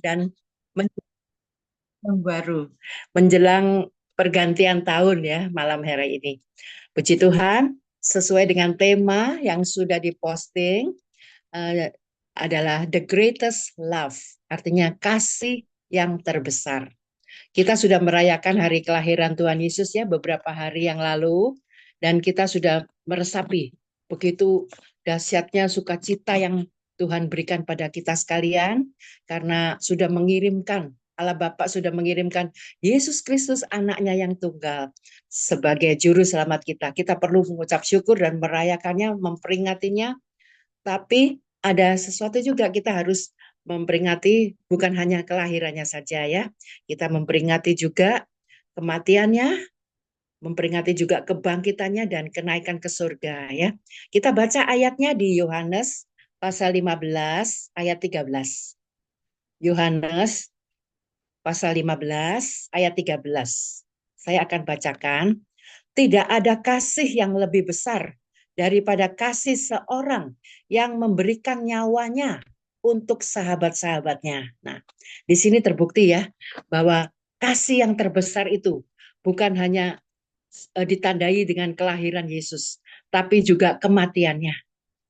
dan yang baru menjelang pergantian tahun ya malam hari ini. Puji Tuhan, sesuai dengan tema yang sudah diposting eh, adalah The Greatest Love, artinya kasih yang terbesar. Kita sudah merayakan hari kelahiran Tuhan Yesus ya beberapa hari yang lalu dan kita sudah meresapi begitu dahsyatnya sukacita yang Tuhan berikan pada kita sekalian karena sudah mengirimkan Allah Bapa sudah mengirimkan Yesus Kristus anaknya yang tunggal sebagai juru selamat kita. Kita perlu mengucap syukur dan merayakannya, memperingatinya, tapi ada sesuatu juga kita harus memperingati bukan hanya kelahirannya saja ya. Kita memperingati juga kematiannya, memperingati juga kebangkitannya dan kenaikan ke surga ya. Kita baca ayatnya di Yohanes pasal 15 ayat 13. Yohanes pasal 15 ayat 13. Saya akan bacakan. Tidak ada kasih yang lebih besar daripada kasih seorang yang memberikan nyawanya untuk sahabat-sahabatnya. Nah, di sini terbukti ya bahwa kasih yang terbesar itu bukan hanya ditandai dengan kelahiran Yesus, tapi juga kematiannya.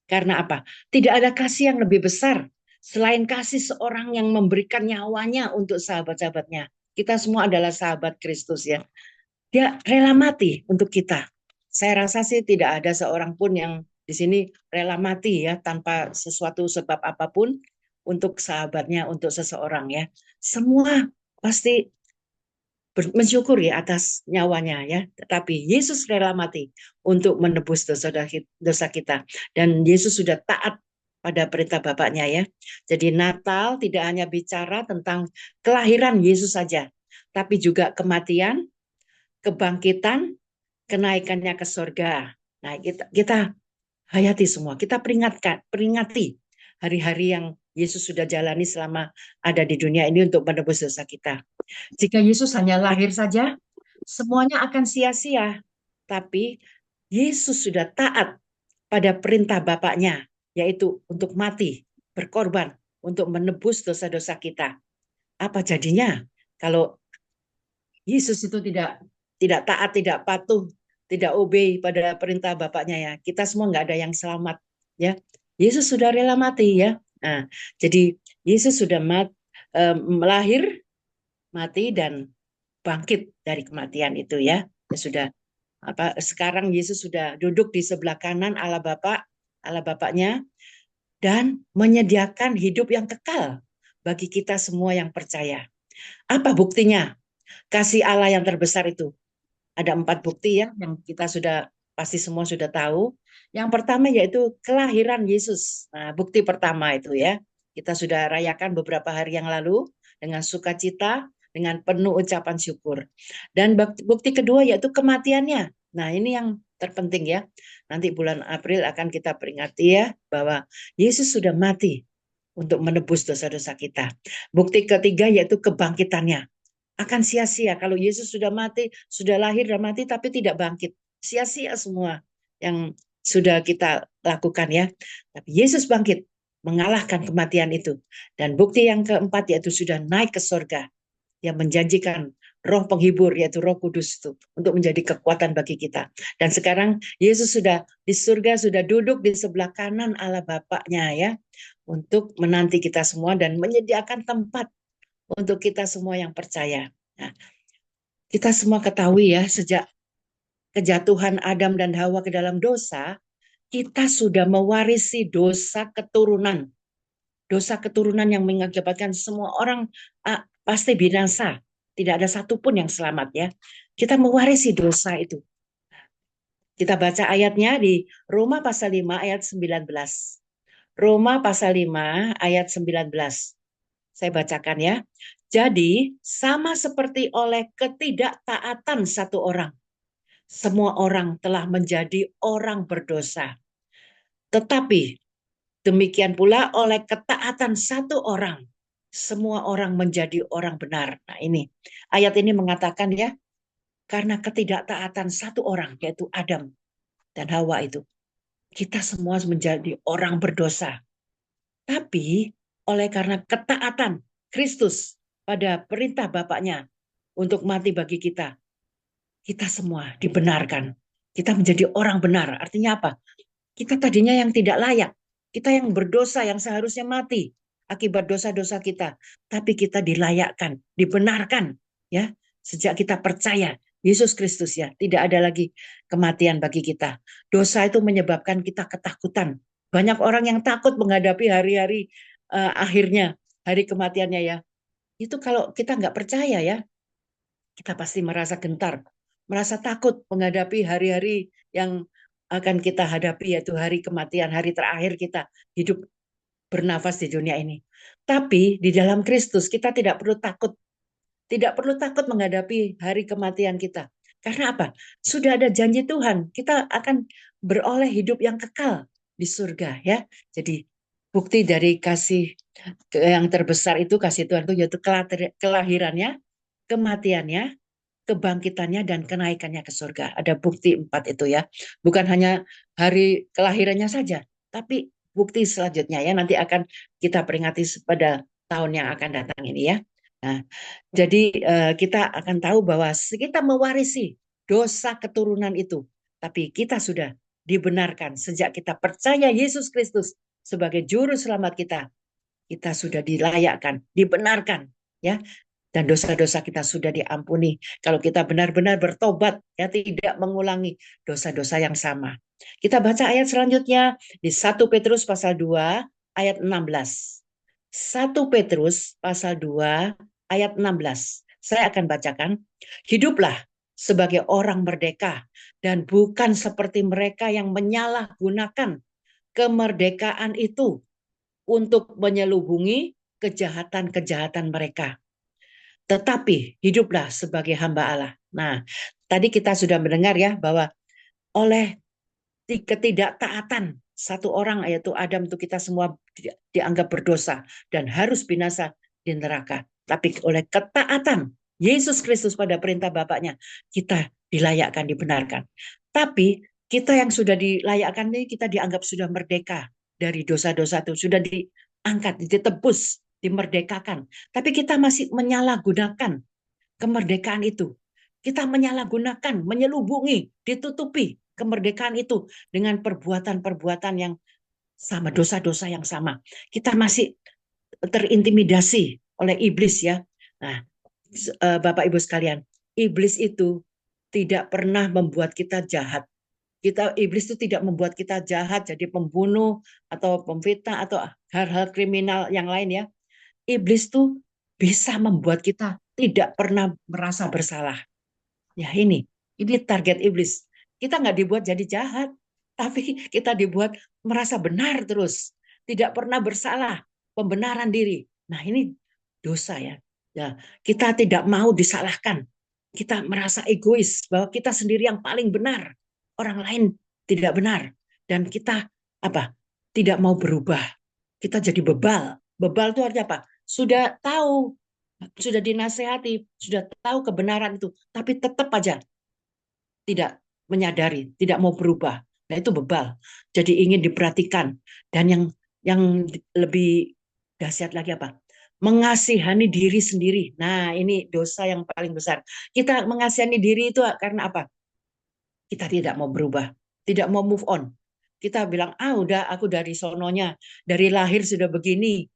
Karena apa? Tidak ada kasih yang lebih besar selain kasih seorang yang memberikan nyawanya untuk sahabat-sahabatnya. Kita semua adalah sahabat Kristus ya. Dia rela mati untuk kita. Saya rasa sih tidak ada seorang pun yang di sini rela mati ya tanpa sesuatu sebab apapun untuk sahabatnya, untuk seseorang ya. Semua pasti mensyukuri atas nyawanya ya. Tetapi Yesus rela mati untuk menebus dosa kita. Dan Yesus sudah taat pada perintah Bapaknya ya. Jadi Natal tidak hanya bicara tentang kelahiran Yesus saja, tapi juga kematian, kebangkitan, kenaikannya ke surga. Nah, kita hayati semua. Kita peringati hari-hari yang Yesus sudah jalani selama ada di dunia ini untuk menebus dosa kita. Jika Yesus hanya lahir saja, semuanya akan sia-sia. Tapi Yesus sudah taat pada perintah Bapaknya, yaitu untuk mati, berkorban, untuk menebus dosa-dosa kita. Apa jadinya kalau Yesus itu tidak taat, tidak patuh, tidak obey pada perintah Bapaknya ya. Kita semua nggak ada yang selamat ya. Yesus sudah rela mati ya. Nah, jadi Yesus sudah melahir, mati dan bangkit dari kematian itu ya. Ya sudah sekarang Yesus sudah duduk di sebelah kanan Allah Bapa, Allah Bapaknya dan menyediakan hidup yang kekal bagi kita semua yang percaya. Apa buktinya? Kasih Allah yang terbesar itu. Ada 4 bukti ya yang kita sudah pasti semua sudah tahu. Yang pertama yaitu kelahiran Yesus. Nah, bukti pertama itu ya. Kita sudah rayakan beberapa hari yang lalu dengan sukacita, dengan penuh ucapan syukur. Dan bukti kedua yaitu kematiannya. Nah, ini yang terpenting ya. Nanti bulan April akan kita peringati ya bahwa Yesus sudah mati untuk menebus dosa-dosa kita. Bukti ketiga yaitu kebangkitannya. Akan sia-sia kalau Yesus sudah mati, sudah lahir dan mati tapi tidak bangkit. Sia-sia semua yang sudah kita lakukan ya. Tapi Yesus bangkit, mengalahkan kematian itu. Dan bukti yang keempat yaitu sudah naik ke surga yang menjanjikan roh penghibur yaitu Roh Kudus itu untuk menjadi kekuatan bagi kita. Dan sekarang Yesus sudah di surga, sudah duduk di sebelah kanan Allah Bapaknya ya untuk menanti kita semua dan menyediakan tempat untuk kita semua yang percaya. Nah, kita semua ketahui ya, sejak kejatuhan Adam dan Hawa ke dalam dosa, kita sudah mewarisi dosa keturunan. Dosa keturunan yang mengakibatkan semua orang pasti binasa. Tidak ada satupun yang selamat ya. Kita mewarisi dosa itu. Kita baca ayatnya di Roma pasal 5 ayat 19. Roma pasal 5 ayat 19. Saya bacakan ya. Jadi sama seperti oleh ketidaktaatan satu orang, semua orang telah menjadi orang berdosa. Tetapi demikian pula oleh ketaatan satu orang, semua orang menjadi orang benar. Nah ini, ayat ini mengatakan ya, karena ketidaktaatan satu orang, yaitu Adam dan Hawa itu, kita semua menjadi orang berdosa. Tapi oleh karena ketaatan Kristus pada perintah Bapaknya untuk mati bagi kita, kita semua dibenarkan. Kita menjadi orang benar. Artinya apa? Kita tadinya yang tidak layak. Kita yang berdosa, yang seharusnya mati akibat dosa-dosa kita. Tapi kita dilayakkan, dibenarkan. Ya, sejak kita percaya Yesus Kristus ya. Tidak ada lagi kematian bagi kita. Dosa itu menyebabkan kita ketakutan. Banyak orang yang takut menghadapi hari-hari akhirnya, hari kematiannya ya. Itu kalau kita nggak percaya ya, kita pasti merasa gentar, merasa takut menghadapi hari-hari yang akan kita hadapi, yaitu hari kematian, hari terakhir kita hidup bernafas di dunia ini. Tapi di dalam Kristus kita tidak perlu takut, tidak perlu takut menghadapi hari kematian kita. Karena apa? Sudah ada janji Tuhan, kita akan beroleh hidup yang kekal di surga ya. Jadi bukti dari kasih yang terbesar itu, kasih Tuhan itu yaitu kelahirannya, kematiannya, kebangkitannya, dan kenaikannya ke surga. Ada bukti 4 itu ya. Bukan hanya hari kelahirannya saja, tapi bukti selanjutnya ya nanti akan kita peringati pada tahun yang akan datang ini ya. Nah, jadi kita akan tahu bahwa kita mewarisi dosa keturunan itu, tapi kita sudah dibenarkan sejak kita percaya Yesus Kristus sebagai juru selamat kita. Kita sudah dilayakkan, dibenarkan ya, dan dosa-dosa kita sudah diampuni. Kalau kita benar-benar bertobat, ya tidak mengulangi dosa-dosa yang sama. Kita baca ayat selanjutnya di 1 Petrus pasal 2 ayat 16. 1 Petrus pasal 2 ayat 16. Saya akan bacakan. Hiduplah sebagai orang merdeka dan bukan seperti mereka yang menyalahgunakan kemerdekaan itu untuk menyelubungi kejahatan-kejahatan mereka, tetapi hiduplah sebagai hamba Allah. Nah, tadi kita sudah mendengar ya bahwa oleh ketidaktaatan satu orang yaitu Adam itu kita semua dianggap berdosa dan harus binasa di neraka. Tapi oleh ketaatan Yesus Kristus pada perintah Bapaknya kita dilayakkan, dibenarkan. Tapi kita yang sudah dilayakkan ini kita dianggap sudah merdeka dari dosa-dosa itu, sudah diangkat, ditebus, dimerdekakan. Tapi kita masih menyalahgunakan kemerdekaan itu. Kita menyalahgunakan, menyelubungi, ditutupi kemerdekaan itu dengan perbuatan-perbuatan yang sama, dosa-dosa yang sama. Kita masih terintimidasi oleh iblis ya. Nah, Bapak Ibu sekalian, iblis itu tidak pernah membuat kita jahat. Iblis itu tidak membuat kita jahat jadi pembunuh atau pemfitnah atau hal-hal kriminal yang lain ya. Iblis tuh bisa membuat kita tidak pernah merasa bersalah. Ya ini target iblis. Kita nggak dibuat jadi jahat, tapi kita dibuat merasa benar terus, tidak pernah bersalah, pembenaran diri. Nah ini dosa ya. Ya, kita tidak mau disalahkan. Kita merasa egois bahwa kita sendiri yang paling benar, orang lain tidak benar, dan kita apa? Tidak mau berubah. Kita jadi bebal. Bebal itu artinya apa? Sudah dinasehati, sudah tahu kebenaran itu, tapi tetap aja tidak menyadari, tidak mau berubah. Nah, itu bebal. Jadi ingin diperhatikan. Dan yang lebih dahsyat lagi apa? Mengasihani diri sendiri. Nah, ini dosa yang paling besar. Kita mengasihani diri itu karena apa? Kita tidak mau berubah, tidak mau move on. Kita bilang, udah aku dari sononya, dari lahir sudah begini.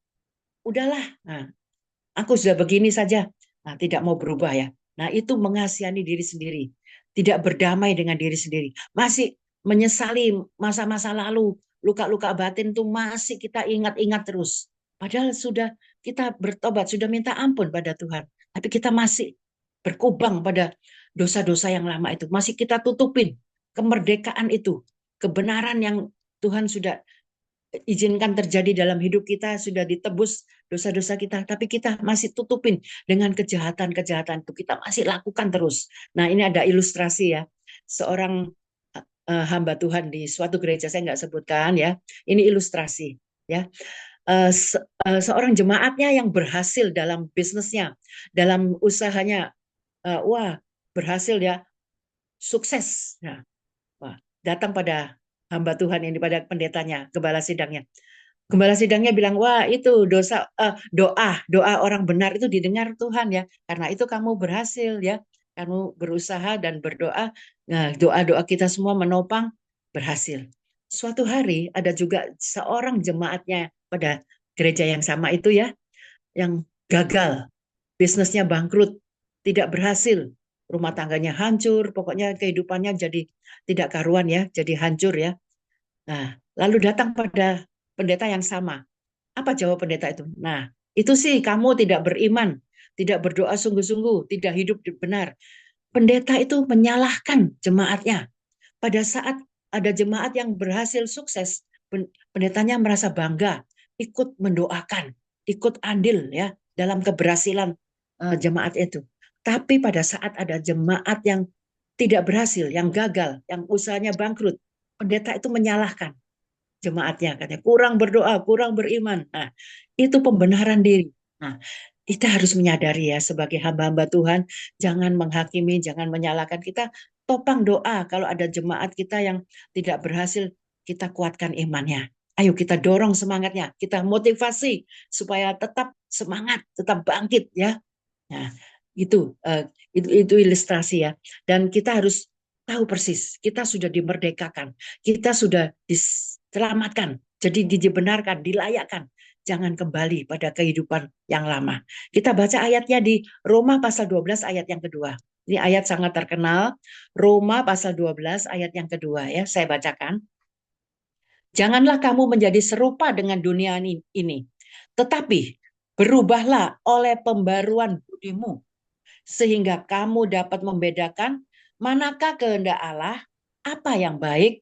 Udahlah, nah, aku sudah begini saja. Nah, tidak mau berubah ya. Nah, itu mengasihani diri sendiri. Tidak berdamai dengan diri sendiri. Masih menyesali masa-masa lalu. Luka-luka batin itu masih kita ingat-ingat terus. Padahal sudah kita bertobat, sudah minta ampun pada Tuhan. Tapi kita masih berkubang pada dosa-dosa yang lama itu. Masih kita tutupin kemerdekaan itu. Kebenaran yang Tuhan sudah izinkan terjadi dalam hidup kita, sudah ditebus dosa-dosa kita, tapi kita masih tutupin dengan kejahatan-kejahatan itu, kita masih lakukan terus. Nah, ini ada ilustrasi ya, seorang hamba Tuhan di suatu gereja, saya nggak sebutkan ya, ini ilustrasi ya. Seorang jemaatnya yang berhasil dalam bisnisnya, dalam usahanya, wah berhasil ya, sukses. Nah, wah, datang pada hamba Tuhan ini, pada pendetanya, gembala sidangnya. Gembala sidangnya bilang, wah itu doa orang benar itu didengar Tuhan ya. Karena itu kamu berhasil ya. Kamu berusaha dan berdoa. Nah, doa-doa kita semua menopang berhasil. Suatu hari ada juga seorang jemaatnya pada gereja yang sama itu ya, yang gagal, bisnisnya bangkrut, tidak berhasil, rumah tangganya hancur, pokoknya kehidupannya jadi tidak karuan ya, jadi hancur ya. Nah, lalu datang pada pendeta yang sama. Apa jawab pendeta itu? Nah, itu sih kamu tidak beriman, tidak berdoa sungguh-sungguh, tidak hidup benar. Pendeta itu menyalahkan jemaatnya. Pada saat ada jemaat yang berhasil sukses, pendetanya merasa bangga, ikut mendoakan, ikut andil ya dalam keberhasilan jemaat itu. Tapi pada saat ada jemaat yang tidak berhasil, yang gagal, yang usahanya bangkrut, pendeta itu menyalahkan jemaatnya, katanya kurang berdoa, kurang beriman. Nah, itu pembenaran diri. Nah, kita harus menyadari ya sebagai hamba-hamba Tuhan, jangan menghakimi, jangan menyalahkan. Kita topang doa kalau ada jemaat kita yang tidak berhasil, kita kuatkan imannya. Ayo kita dorong semangatnya, kita motivasi supaya tetap semangat, tetap bangkit ya. Nah, itu itu ilustrasi ya. Dan kita harus tahu persis, kita sudah dimerdekakan, kita sudah diselamatkan, jadi dibenarkan, dilayakkan. Jangan kembali pada kehidupan yang lama. Kita baca ayatnya di Roma pasal 12 ayat yang kedua. Ini ayat sangat terkenal. Roma pasal 12 ayat yang kedua ya, saya bacakan. Janganlah kamu menjadi serupa dengan dunia ini, tetapi berubahlah oleh pembaruan budimu, sehingga kamu dapat membedakan manakah kehendak Allah, apa yang baik,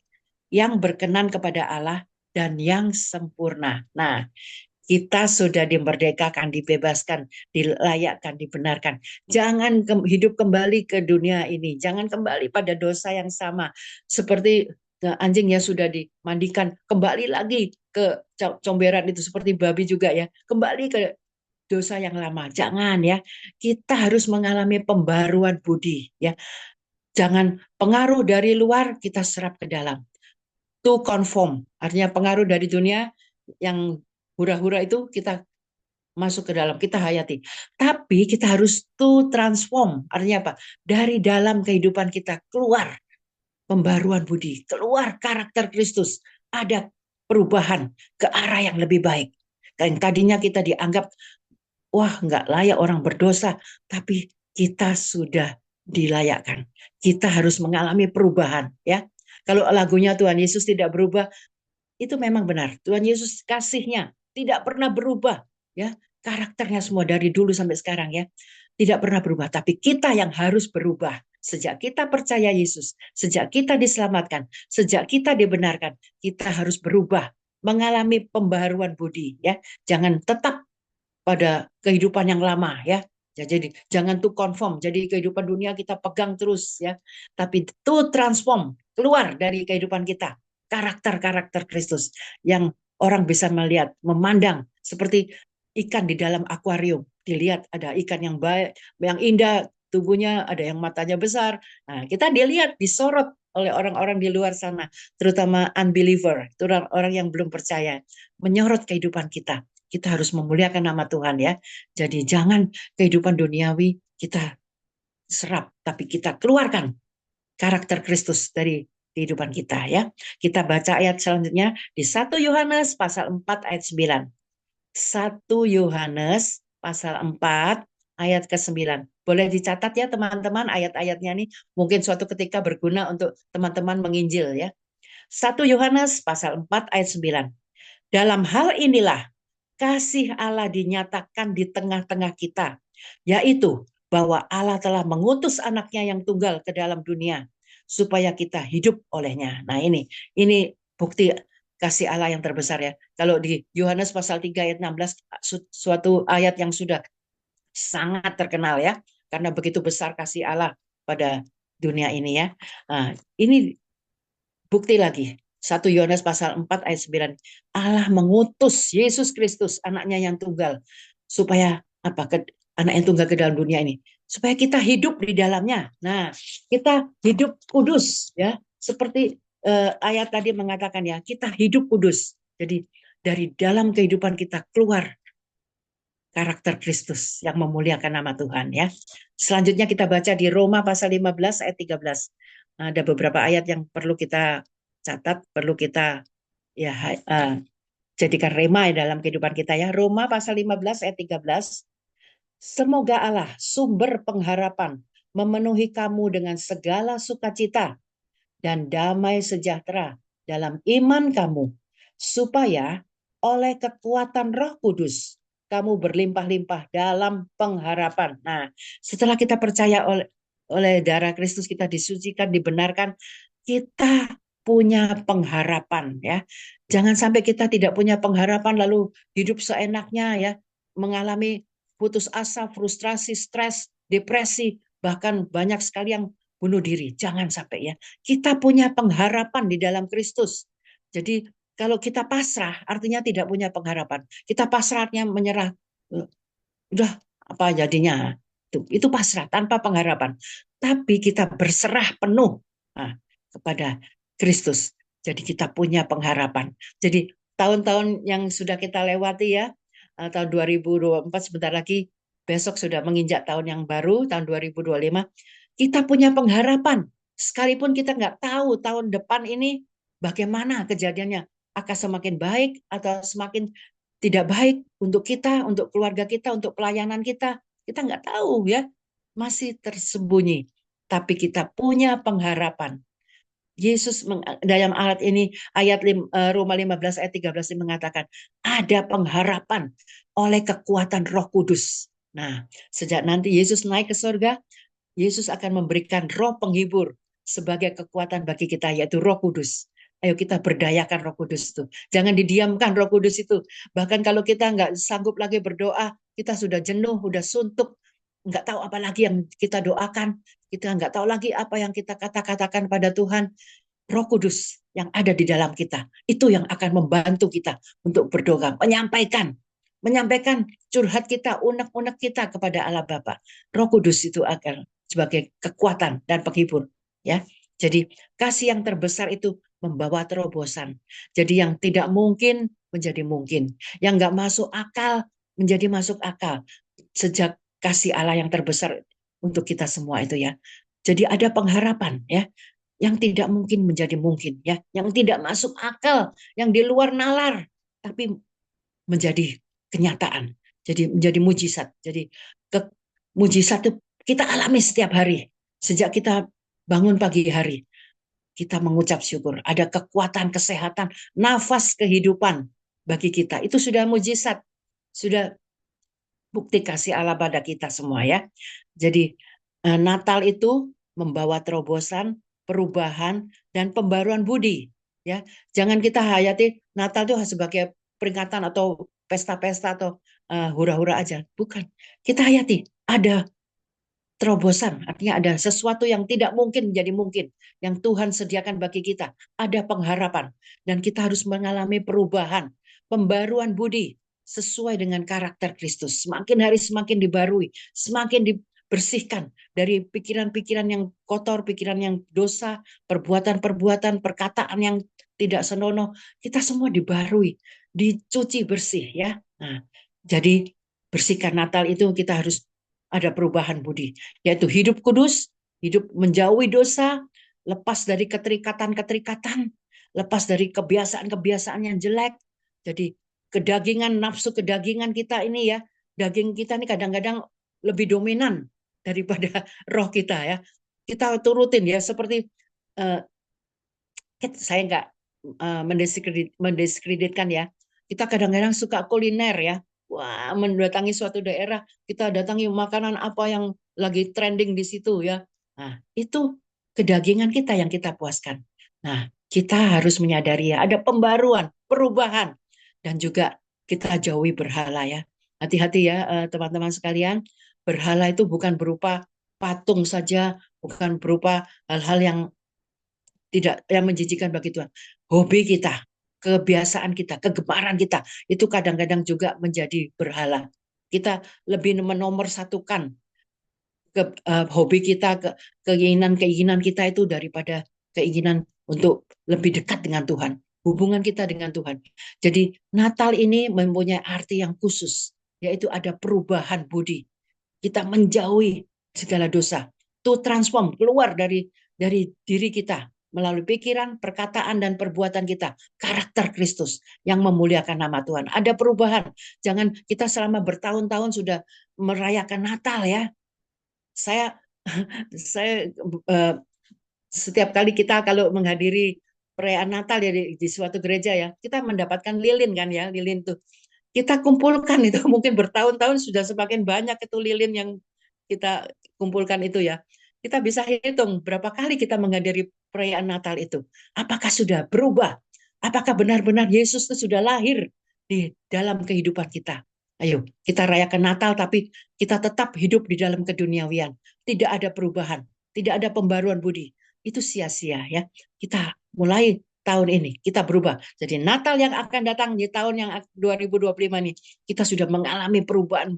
yang berkenan kepada Allah, dan yang sempurna. Nah, kita sudah dimerdekakan, dibebaskan, dilayakkan, dibenarkan. Jangan hidup kembali ke dunia ini. Jangan kembali pada dosa yang sama. Seperti anjing yang sudah dimandikan, kembali lagi ke comberan itu. Seperti babi juga ya. Kembali ke dosa yang lama. Jangan ya. Kita harus mengalami pembaruan budi ya. Jangan pengaruh dari luar kita serap ke dalam. To conform, artinya pengaruh dari dunia yang hura-hura itu kita masuk ke dalam, kita hayati. Tapi kita harus to transform, artinya apa? Dari dalam kehidupan kita keluar pembaruan budi, keluar karakter Kristus. Ada perubahan ke arah yang lebih baik. Dan tadinya kita dianggap wah nggak layak orang berdosa, tapi kita sudah dilayakkan. Kita harus mengalami perubahan ya. Kalau lagunya Tuhan Yesus tidak berubah, itu memang benar. Tuhan Yesus kasihnya tidak pernah berubah ya. Karakternya semua dari dulu sampai sekarang ya. Tidak pernah berubah, tapi kita yang harus berubah. Sejak kita percaya Yesus, sejak kita diselamatkan, sejak kita dibenarkan, kita harus berubah, mengalami pembaharuan budi ya. Jangan tetap pada kehidupan yang lama ya. Ya, jadi jangan tuh conform. Jadi kehidupan dunia kita pegang terus ya. Tapi tuh transform, keluar dari kehidupan kita. Karakter-karakter Kristus yang orang bisa melihat, memandang seperti ikan di dalam akuarium. Dilihat ada ikan yang baik, yang indah, tubuhnya ada yang matanya besar. Nah, kita dilihat, disorot oleh orang-orang di luar sana, terutama unbeliever, orang-orang yang belum percaya, menyorot kehidupan kita. Kita harus memuliakan nama Tuhan ya. Jadi jangan kehidupan duniawi kita serap, tapi kita keluarkan karakter Kristus dari kehidupan kita ya. Kita baca ayat selanjutnya di 1 Yohanes pasal 4 ayat 9. 1 Yohanes pasal 4 ayat ke-9. Boleh dicatat ya teman-teman ayat-ayatnya nih. Mungkin suatu ketika berguna untuk teman-teman menginjil ya. 1 Yohanes pasal 4 ayat 9. Dalam hal inilah kasih Allah dinyatakan di tengah-tengah kita, yaitu bahwa Allah telah mengutus anaknya yang tunggal ke dalam dunia, supaya kita hidup olehnya. Nah ini bukti kasih Allah yang terbesar ya. Kalau di Yohanes pasal 3 ayat 16, suatu ayat yang sudah sangat terkenal ya, karena begitu besar kasih Allah pada dunia ini ya. Nah, ini bukti lagi. 1 Yohanes pasal 4 ayat 9. Allah mengutus Yesus Kristus, anaknya yang tunggal. Supaya apa? Anak yang tunggal ke dalam dunia ini. Supaya kita hidup di dalamnya. Nah, kita hidup kudus ya. Seperti ayat tadi mengatakan ya, kita hidup kudus. Jadi dari dalam kehidupan kita keluar karakter Kristus yang memuliakan nama Tuhan ya. Selanjutnya kita baca di Roma pasal 15 ayat 13. Ada beberapa ayat yang perlu kita catat, perlu kita ya jadikan rema dalam kehidupan kita ya. Roma pasal 15 ayat 13. Semoga Allah sumber pengharapan memenuhi kamu dengan segala sukacita dan damai sejahtera dalam iman kamu, supaya oleh kekuatan Roh Kudus kamu berlimpah-limpah dalam pengharapan. Nah, setelah kita percaya oleh darah Kristus, kita disucikan, dibenarkan, kita punya pengharapan ya. Jangan sampai kita tidak punya pengharapan lalu hidup seenaknya ya, mengalami putus asa, frustrasi, stres, depresi, bahkan banyak sekali yang bunuh diri. Jangan sampai ya. Kita punya pengharapan di dalam Kristus. Jadi kalau kita pasrah artinya tidak punya pengharapan. Kita pasrahnya menyerah. Udah apa jadinya? Itu pasrah tanpa pengharapan. Tapi kita berserah penuh kepada Kristus. Jadi kita punya pengharapan. Jadi tahun-tahun yang sudah kita lewati ya, tahun 2024 sebentar lagi, besok sudah menginjak tahun yang baru, tahun 2025. Kita punya pengharapan. Sekalipun kita nggak tahu tahun depan ini bagaimana kejadiannya. Akan semakin baik atau semakin tidak baik untuk kita, untuk keluarga kita, untuk pelayanan kita. Kita nggak tahu ya. Masih tersembunyi. Tapi kita punya pengharapan. Yesus dalam ayat Roma 15 ayat 13 mengatakan ada pengharapan oleh kekuatan Roh Kudus. Nah, sejak nanti Yesus naik ke surga, Yesus akan memberikan roh penghibur sebagai kekuatan bagi kita, yaitu Roh Kudus. Ayo kita berdayakan Roh Kudus itu. Jangan didiamkan Roh Kudus itu. Bahkan kalau kita nggak sanggup lagi berdoa, kita sudah jenuh, sudah suntuk, nggak tahu apa lagi yang kita doakan, kita nggak tahu lagi apa yang kita katakan pada Tuhan. Roh Kudus yang ada di dalam kita, itu yang akan membantu kita untuk berdoa, menyampaikan curhat kita, unek-unek kita kepada Allah Bapa. Roh Kudus itu akan sebagai kekuatan dan penghibur, ya. Jadi kasih yang terbesar itu membawa terobosan. Jadi yang tidak mungkin menjadi mungkin, yang nggak masuk akal menjadi masuk akal. Sejak kasih Allah yang terbesar untuk kita semua itu ya. Jadi ada pengharapan ya, yang tidak mungkin menjadi mungkin ya, yang tidak masuk akal, yang di luar nalar, tapi menjadi kenyataan. Jadi menjadi mujizat. Jadi mujizat itu kita alami setiap hari. Sejak kita bangun pagi hari, kita mengucap syukur. Ada kekuatan kesehatan, nafas kehidupan bagi kita. Itu sudah mujizat. Sudah bukti kasih Allah pada kita semua ya. Jadi Natal itu membawa terobosan, perubahan, dan pembaruan budi. Ya, jangan kita hayati Natal itu sebagai peringatan atau pesta-pesta atau hura-hura aja. Bukan. Kita hayati ada terobosan, artinya ada sesuatu yang tidak mungkin menjadi mungkin, yang Tuhan sediakan bagi kita. Ada pengharapan, dan kita harus mengalami perubahan, pembaruan budi, sesuai dengan karakter Kristus. Semakin hari semakin dibarui, semakin dibersihkan dari pikiran-pikiran yang kotor, pikiran yang dosa, perbuatan-perbuatan, perkataan yang tidak senonoh. Kita semua dibarui, dicuci bersih ya. Nah, jadi bersihkan Natal itu kita harus ada perubahan budi, yaitu hidup kudus, hidup menjauhi dosa, lepas dari keterikatan-keterikatan, lepas dari kebiasaan-kebiasaan yang jelek. Jadi kedagingan, nafsu kedagingan kita ini ya, daging kita ini kadang-kadang lebih dominan daripada roh kita ya. Kita turutin ya, seperti saya nggak mendiskreditkan ya. Kita kadang-kadang suka kuliner ya. Wah, mendatangi suatu daerah, kita datangi makanan apa yang lagi trending di situ ya. Nah, itu kedagingan kita yang kita puaskan. Nah, kita harus menyadari ya, ada pembaruan, perubahan, dan juga kita jauhi berhala ya. Hati-hati ya teman-teman sekalian, berhala itu bukan berupa patung saja, bukan berupa hal-hal yang tidak yang menjijikan bagi Tuhan. Hobi kita, kebiasaan kita, kegemaran kita, itu kadang-kadang juga menjadi berhala. Kita lebih menomorsatukan hobi kita, keinginan-keinginan kita itu daripada keinginan untuk lebih dekat dengan Tuhan. hubungan kita dengan Tuhan. Jadi Natal ini mempunyai arti yang khusus, yaitu ada perubahan budi. Kita menjauhi segala dosa, to transform, keluar dari diri kita melalui pikiran, perkataan, dan perbuatan kita. Karakter Kristus yang memuliakan nama Tuhan. Ada perubahan. Jangan kita selama bertahun-tahun sudah merayakan Natal ya. Saya saya setiap kali kita kalau menghadiri perayaan Natal ya di suatu gereja ya, kita mendapatkan lilin kan ya, lilin tuh. Kita kumpulkan itu mungkin bertahun-tahun sudah semakin banyak itu lilin yang kita kumpulkan itu ya. Kita bisa hitung berapa kali kita menghadiri perayaan Natal itu. Apakah sudah berubah? Apakah benar-benar Yesus itu sudah lahir di dalam kehidupan kita? Ayo, kita rayakan Natal tapi kita tetap hidup di dalam keduniawian. Tidak ada perubahan, tidak ada pembaruan budi. Itu sia-sia ya. Kita mulai tahun ini kita berubah. Jadi Natal yang akan datang di tahun yang 2025 ini kita sudah mengalami perubahan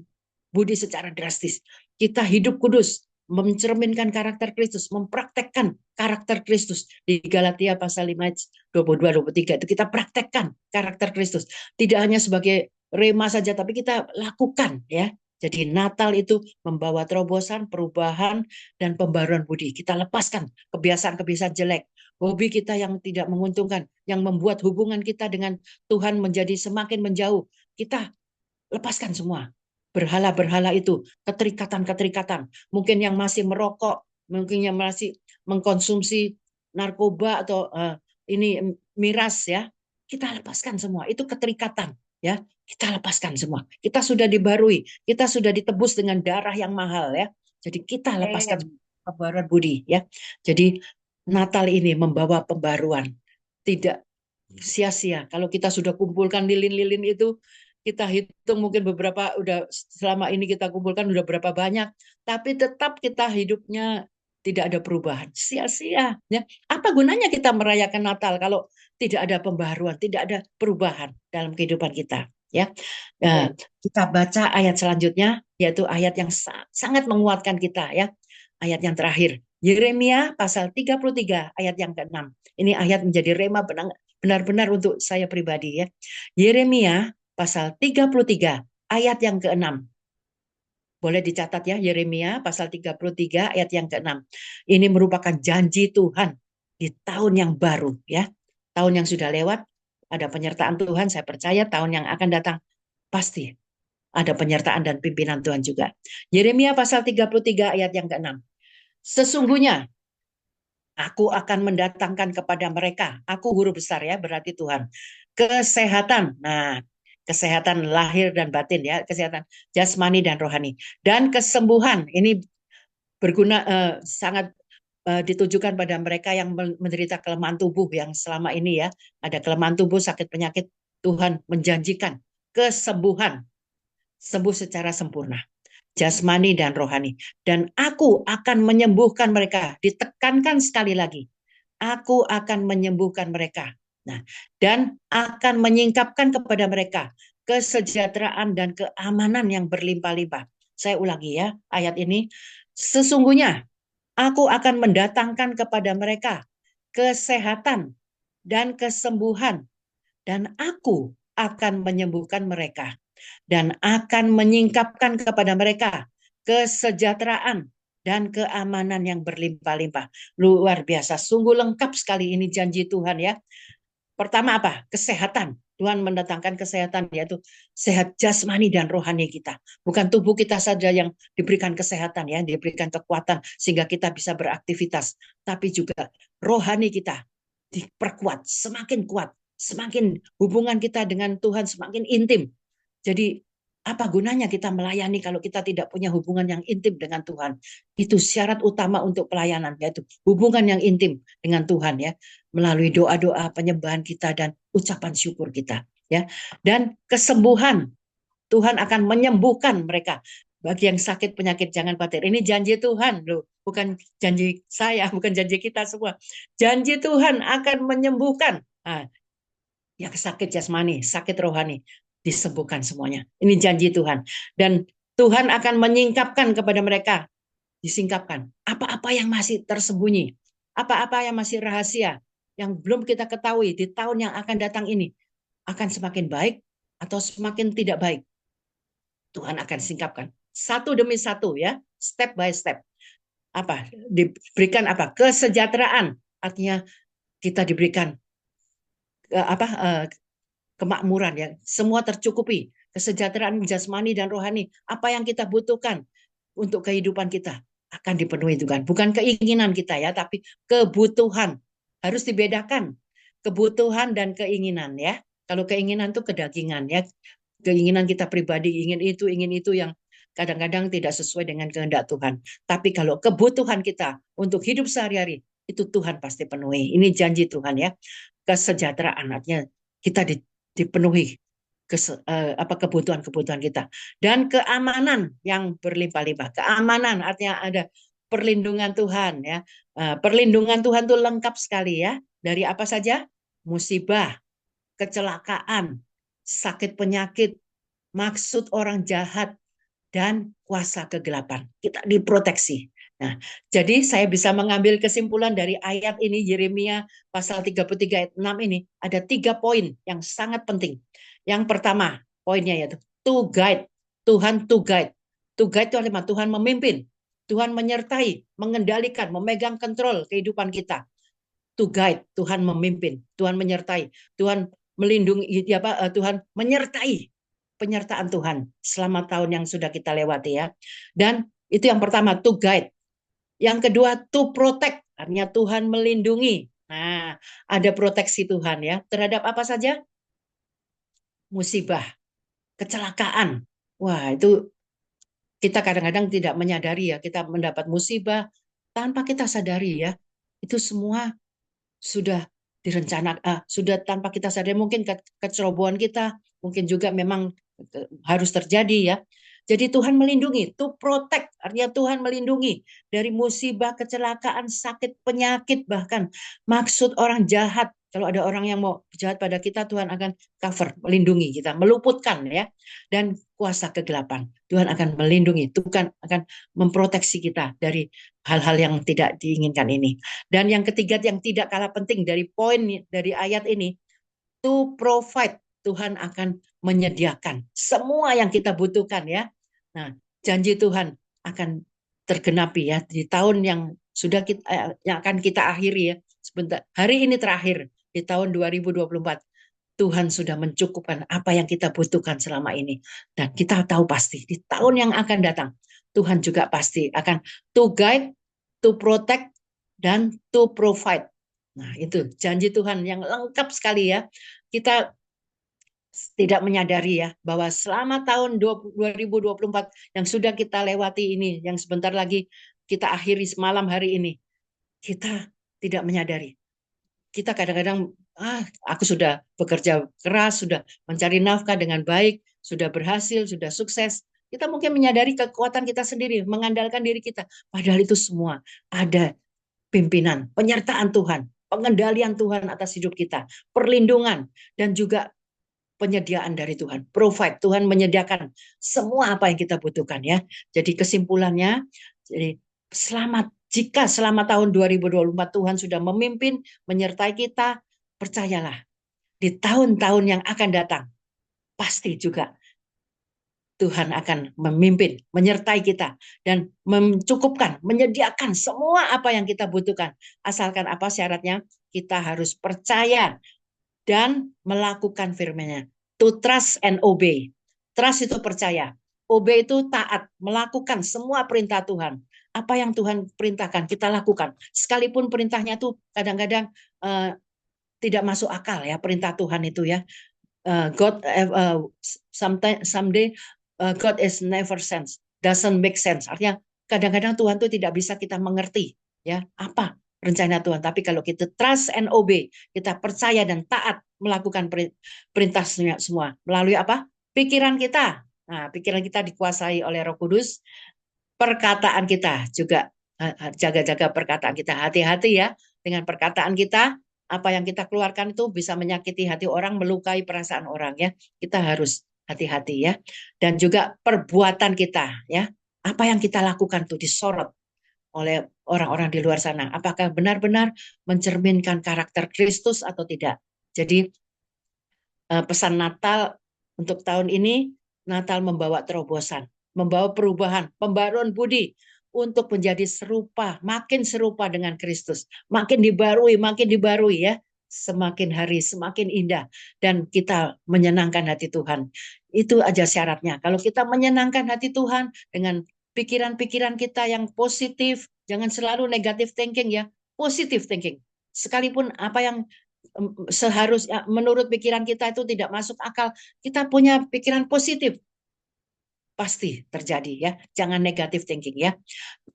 budi secara drastis. Kita hidup kudus, mencerminkan karakter Kristus, mempraktekkan karakter Kristus di Galatia pasal 5 ayat 22-23 itu kita praktekkan karakter Kristus. Tidak hanya sebagai rema saja tapi kita lakukan ya. Jadi Natal itu membawa terobosan, perubahan, dan pembaruan budi. Kita lepaskan kebiasaan-kebiasaan jelek, hobi kita yang tidak menguntungkan, yang membuat hubungan kita dengan Tuhan menjadi semakin menjauh. Kita lepaskan semua. Berhala-berhala itu, keterikatan-keterikatan. Mungkin yang masih merokok, mungkin yang masih mengkonsumsi narkoba atau ini miras ya. Kita lepaskan semua. Itu keterikatan ya. Kita lepaskan semua. Kita sudah dibarui, kita sudah ditebus dengan darah yang mahal ya. Jadi kita lepaskan pembaruan budi ya. Jadi Natal ini membawa pembaruan. Tidak sia-sia. Kalau kita sudah kumpulkan lilin-lilin itu, kita hitung mungkin beberapa udah selama ini kita kumpulkan udah berapa banyak, tapi tetap kita hidupnya tidak ada perubahan. Sia-sia ya. Apa gunanya kita merayakan Natal kalau tidak ada pembaharuan, tidak ada perubahan dalam kehidupan kita ya. Nah, kita baca ayat selanjutnya yaitu ayat yang sangat menguatkan kita ya. Ayat yang terakhir. Yeremia pasal 33 ayat yang ke-6. Ini ayat menjadi rema benar-benar untuk saya pribadi ya. Yeremia pasal 33 ayat yang ke-6. Boleh dicatat ya, Yeremia pasal 33 ayat yang ke-6. Ini merupakan janji Tuhan di tahun yang baru ya. Tahun yang sudah lewat ada penyertaan Tuhan, saya percaya tahun yang akan datang pasti ada penyertaan dan pimpinan Tuhan juga. Yeremia pasal 33 ayat yang ke-6. Sesungguhnya aku akan mendatangkan kepada mereka, aku guru besar ya, berarti Tuhan, kesehatan. Nah, kesehatan lahir dan batin ya, kesehatan jasmani dan rohani. Dan kesembuhan, ini berguna sangat ditujukan pada mereka yang menderita kelemahan tubuh yang selama ini ya, ada kelemahan tubuh, sakit penyakit, Tuhan menjanjikan kesembuhan, sembuh secara sempurna jasmani dan rohani. Dan aku akan menyembuhkan mereka. Ditekankan sekali lagi. Aku akan menyembuhkan mereka. Nah, dan akan menyingkapkan kepada mereka kesejahteraan dan keamanan yang berlimpah-limpah. Saya ulangi ya ayat ini. Sesungguhnya aku akan mendatangkan kepada mereka kesehatan dan kesembuhan. Dan aku akan menyembuhkan mereka dan akan menyingkapkan kepada mereka kesejahteraan dan keamanan yang berlimpah-limpah. Luar biasa, sungguh lengkap sekali ini janji Tuhan ya. Pertama apa? Kesehatan. Tuhan mendatangkan kesehatan, yaitu sehat jasmani dan rohani kita. Bukan tubuh kita saja yang diberikan kesehatan, ya, diberikan kekuatan sehingga kita bisa beraktivitas, tapi juga rohani kita diperkuat, semakin kuat, semakin hubungan kita dengan Tuhan semakin intim. Jadi apa gunanya kita melayani kalau kita tidak punya hubungan yang intim dengan Tuhan? Itu syarat utama untuk pelayanan, yaitu hubungan yang intim dengan Tuhan ya, melalui doa-doa, penyembahan kita dan ucapan syukur kita ya. Dan kesembuhan, Tuhan akan menyembuhkan mereka. Bagi yang sakit penyakit jangan khawatir. Ini janji Tuhan loh, bukan janji saya, bukan janji kita semua. Janji Tuhan akan menyembuhkan. Nah, ya sakit jasmani, sakit rohani disembuhkan semuanya. Ini janji Tuhan. Dan Tuhan akan menyingkapkan kepada mereka, disingkapkan apa-apa yang masih tersembunyi, apa-apa yang masih rahasia. yang belum kita ketahui di tahun yang akan datang ini akan semakin baik atau semakin tidak baik. Tuhan akan singkapkan satu demi satu ya, step by step. Apa? Diberikan apa? Kesejahteraan. Artinya kita diberikan kemakmuran ya, semua tercukupi, kesejahteraan jasmani dan rohani, apa yang kita butuhkan untuk kehidupan kita akan dipenuhi Tuhan. Bukan keinginan kita ya, tapi kebutuhan. Harus dibedakan kebutuhan dan keinginan ya. Kalau keinginan itu kedagingan ya, keinginan kita pribadi ingin itu yang kadang-kadang tidak sesuai dengan kehendak Tuhan. Tapi kalau kebutuhan kita untuk hidup sehari-hari itu Tuhan pasti penuhi. Ini janji Tuhan ya. Kesejahteraan artinya kita dipenuhi kebutuhan-kebutuhan kita dan keamanan yang berlimpah-limpah. Keamanan artinya ada perlindungan Tuhan ya. Perlindungan Tuhan itu lengkap sekali ya. Dari apa saja? Musibah, kecelakaan, sakit penyakit, maksud orang jahat, dan kuasa kegelapan. Kita diproteksi. Nah, jadi saya bisa mengambil kesimpulan dari ayat ini, Yeremia pasal 33 ayat 6 ini, ada 3 poin yang sangat penting. Yang pertama, poinnya yaitu to guide. Tuhan to guide. To guide itu artinya Tuhan memimpin. Tuhan menyertai, mengendalikan, memegang kontrol kehidupan kita. To guide, Tuhan memimpin, Tuhan menyertai, Tuhan melindungi, Tuhan menyertai, penyertaan Tuhan selama tahun yang sudah kita lewati ya. Dan itu yang pertama, to guide. Yang kedua, to protect, artinya Tuhan melindungi. Nah, ada proteksi Tuhan ya terhadap apa saja? Musibah, kecelakaan. Wah, itu kita kadang-kadang tidak menyadari ya, kita mendapat musibah tanpa kita sadari ya. Itu semua sudah direncanakan, sudah tanpa kita sadari, mungkin kecerobohan kita, mungkin juga memang harus terjadi ya. Jadi Tuhan melindungi, to protect, artinya Tuhan melindungi dari musibah, kecelakaan, sakit, penyakit, bahkan maksud orang jahat. Kalau ada orang yang mau jahat pada kita, Tuhan akan cover, melindungi kita, meluputkan ya. Dan kuasa kegelapan, Tuhan akan melindungi, Tuhan akan memproteksi kita dari hal-hal yang tidak diinginkan ini. Dan yang ketiga yang tidak kalah penting dari poin dari ayat ini, to provide, Tuhan akan menyediakan semua yang kita butuhkan ya. Nah, janji Tuhan akan tergenapi ya di tahun yang sudah yang akan kita akhiri ya. Sebentar, hari ini terakhir di tahun 2024. Tuhan sudah mencukupkan apa yang kita butuhkan selama ini. Dan kita tahu pasti di tahun yang akan datang, Tuhan juga pasti akan to guide, to protect, dan to provide. Nah, itu janji Tuhan yang lengkap sekali ya. Kita tidak menyadari ya bahwa selama tahun 2024 yang sudah kita lewati ini, yang sebentar lagi kita akhiri semalam hari ini, kita tidak menyadari. Kita kadang-kadang, aku sudah bekerja keras, sudah mencari nafkah dengan baik, sudah berhasil, sudah sukses. Kita mungkin menyadari kekuatan kita sendiri, mengandalkan diri kita. Padahal itu semua ada pimpinan, penyertaan Tuhan, pengendalian Tuhan atas hidup kita, perlindungan, dan juga penyediaan dari Tuhan. Provide, Tuhan menyediakan semua apa yang kita butuhkan ya. Jadi kesimpulannya, jadi selamat. Jika selama tahun 2024 Tuhan sudah memimpin, menyertai kita, percayalah, di tahun-tahun yang akan datang, pasti juga Tuhan akan memimpin, menyertai kita, dan mencukupkan, menyediakan semua apa yang kita butuhkan. Asalkan apa syaratnya? Kita harus percaya dan melakukan firman-Nya. To trust and obey. Trust itu percaya. Obey itu taat, melakukan semua perintah Tuhan. Apa yang Tuhan perintahkan, kita lakukan. Sekalipun perintahnya tuh kadang-kadang tidak masuk akal ya, perintah Tuhan itu ya. Someday God is never sense, doesn't make sense. Artinya kadang-kadang Tuhan tuh tidak bisa kita mengerti ya apa rencana Tuhan. Tapi kalau kita trust and obey, kita percaya dan taat melakukan perintahnya semua melalui apa? Pikiran kita. Nah, pikiran kita dikuasai oleh Roh Kudus. Perkataan kita juga jaga-jaga perkataan kita. Hati-hati ya dengan perkataan kita. Apa yang kita keluarkan itu bisa menyakiti hati orang, melukai perasaan orang ya. Kita harus hati-hati ya. Dan juga perbuatan kita ya. Apa yang kita lakukan tuh disorot. oleh orang-orang di luar sana. Apakah benar-benar mencerminkan karakter Kristus atau tidak? Jadi pesan Natal untuk tahun ini, Natal membawa terobosan, membawa perubahan, pembaruan budi untuk menjadi makin serupa dengan Kristus, makin dibarui ya, semakin hari semakin indah dan kita menyenangkan hati Tuhan. Itu aja syaratnya. Kalau kita menyenangkan hati Tuhan dengan pikiran-pikiran kita yang positif, jangan selalu negative thinking ya, positive thinking. Sekalipun apa yang seharusnya menurut pikiran kita itu tidak masuk akal, kita punya pikiran positif, pasti terjadi ya. Jangan negatif thinking ya.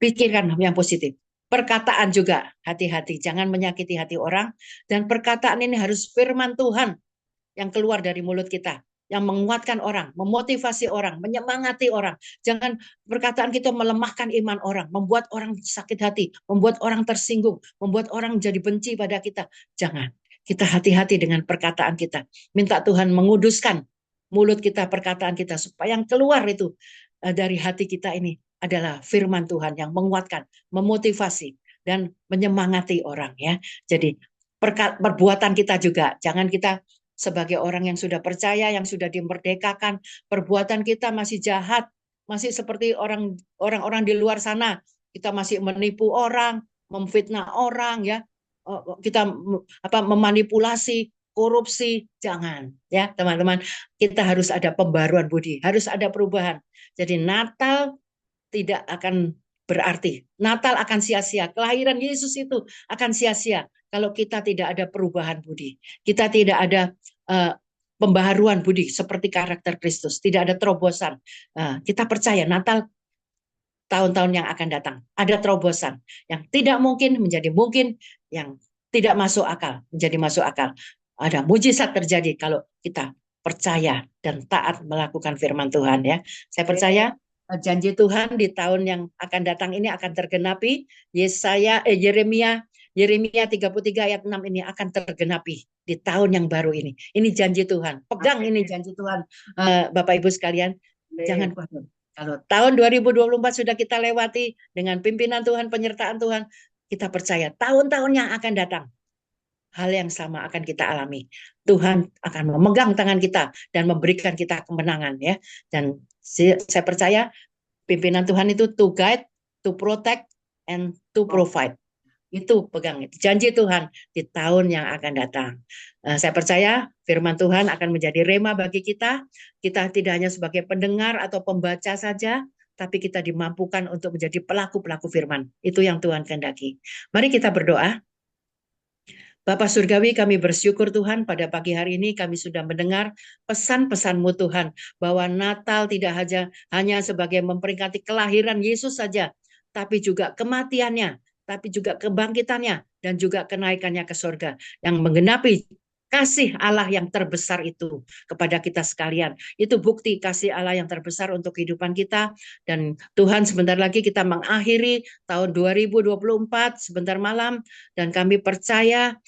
Pikirkan yang positif. Perkataan juga hati-hati, jangan menyakiti hati orang, dan perkataan ini harus firman Tuhan yang keluar dari mulut kita, yang menguatkan orang, memotivasi orang, menyemangati orang. Jangan perkataan kita melemahkan iman orang, membuat orang sakit hati, membuat orang tersinggung, membuat orang jadi benci pada kita. Jangan. Kita hati-hati dengan perkataan kita. Minta Tuhan menguduskan mulut kita, perkataan kita, supaya yang keluar itu dari hati kita ini adalah firman Tuhan yang menguatkan, memotivasi, dan menyemangati orang ya. Jadi perbuatan kita juga, jangan kita sebagai orang yang sudah percaya, yang sudah dimerdekakan, perbuatan kita masih jahat, masih seperti orang-orang di luar sana. Kita masih menipu orang, memfitnah orang ya. Kita memanipulasi, korupsi, jangan ya teman-teman. Kita harus ada pembaruan budi, harus ada perubahan. Jadi Natal tidak akan berarti. Natal akan sia-sia. Kelahiran Yesus itu akan sia-sia kalau kita tidak ada perubahan budi. Kita tidak ada uh, pembaharuan budi seperti karakter Kristus. Tidak ada terobosan. Kita percaya Natal tahun-tahun yang akan datang. Ada terobosan. Yang tidak mungkin menjadi mungkin, yang tidak masuk akal menjadi masuk akal. Ada mujizat terjadi kalau kita percaya dan taat melakukan firman Tuhan ya. Saya percaya janji Tuhan di tahun yang akan datang ini akan tergenapi. Yeremia 33 ayat 6 ini akan tergenapi di tahun yang baru ini. Ini janji Tuhan. Pegang ini janji Tuhan. Bapak Ibu sekalian, jangan khawatir. Kalau tahun 2024 sudah kita lewati dengan pimpinan Tuhan, penyertaan Tuhan, kita percaya tahun-tahun yang akan datang, hal yang sama akan kita alami. Tuhan akan memegang tangan kita dan memberikan kita kemenangan ya. Dan saya percaya pimpinan Tuhan itu to guide, to protect, and to provide. Itu pegang, itu janji Tuhan di tahun yang akan datang. Saya percaya firman Tuhan akan menjadi rema bagi kita. Kita tidak hanya sebagai pendengar atau pembaca saja, tapi kita dimampukan untuk menjadi pelaku-pelaku firman. Itu yang Tuhan kehendaki. Mari kita berdoa. Bapak Surgawi, kami bersyukur Tuhan pada pagi hari ini kami sudah mendengar pesan-pesan-Mu Tuhan, bahwa Natal tidak hanya sebagai memperingati kelahiran Yesus saja, tapi juga kematiannya, tapi juga kebangkitannya, dan juga kenaikannya ke surga, yang menggenapi kasih Allah yang terbesar itu kepada kita sekalian. Itu bukti kasih Allah yang terbesar untuk kehidupan kita. Dan Tuhan, sebentar lagi kita mengakhiri tahun 2024, sebentar malam, dan kami percaya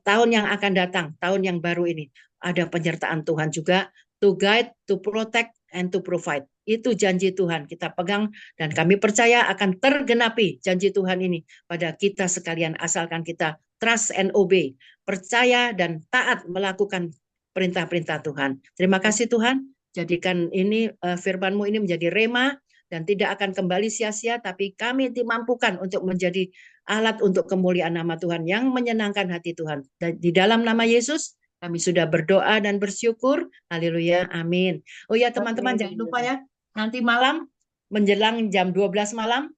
tahun yang akan datang, tahun yang baru ini, ada penyertaan Tuhan juga, to guide, to protect, and to provide. Itu janji Tuhan, kita pegang dan kami percaya akan tergenapi janji Tuhan ini pada kita sekalian, asalkan kita trust and obey, percaya dan taat melakukan perintah-perintah Tuhan. Terima kasih Tuhan, jadikan ini firman-Mu ini menjadi rema dan tidak akan kembali sia-sia, tapi kami dimampukan untuk menjadi alat untuk kemuliaan nama Tuhan yang menyenangkan hati Tuhan. Dan di dalam nama Yesus kami sudah berdoa dan bersyukur. Haleluya, amin. Oh ya teman-teman, jangan lupa ya, nanti malam menjelang jam 12 malam,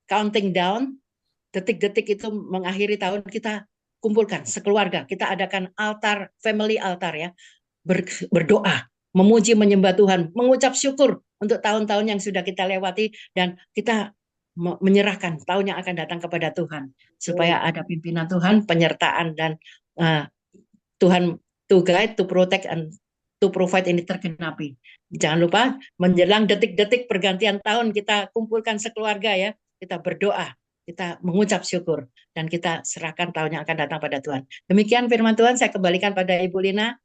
counting down, detik-detik itu mengakhiri tahun, kita kumpulkan sekeluarga, kita adakan altar, family altar ya, berdoa, memuji, menyembah Tuhan, mengucap syukur untuk tahun-tahun yang sudah kita lewati, dan kita menyerahkan tahun yang akan datang kepada Tuhan, supaya ada pimpinan Tuhan, penyertaan, dan Tuhan to guide, to protect, and to provide ini tergenapi. Jangan lupa menjelang detik-detik pergantian tahun kita kumpulkan sekeluarga ya, kita berdoa, kita mengucap syukur, dan kita serahkan tahun yang akan datang pada Tuhan. Demikian firman Tuhan, saya kembalikan pada Ibu Lina.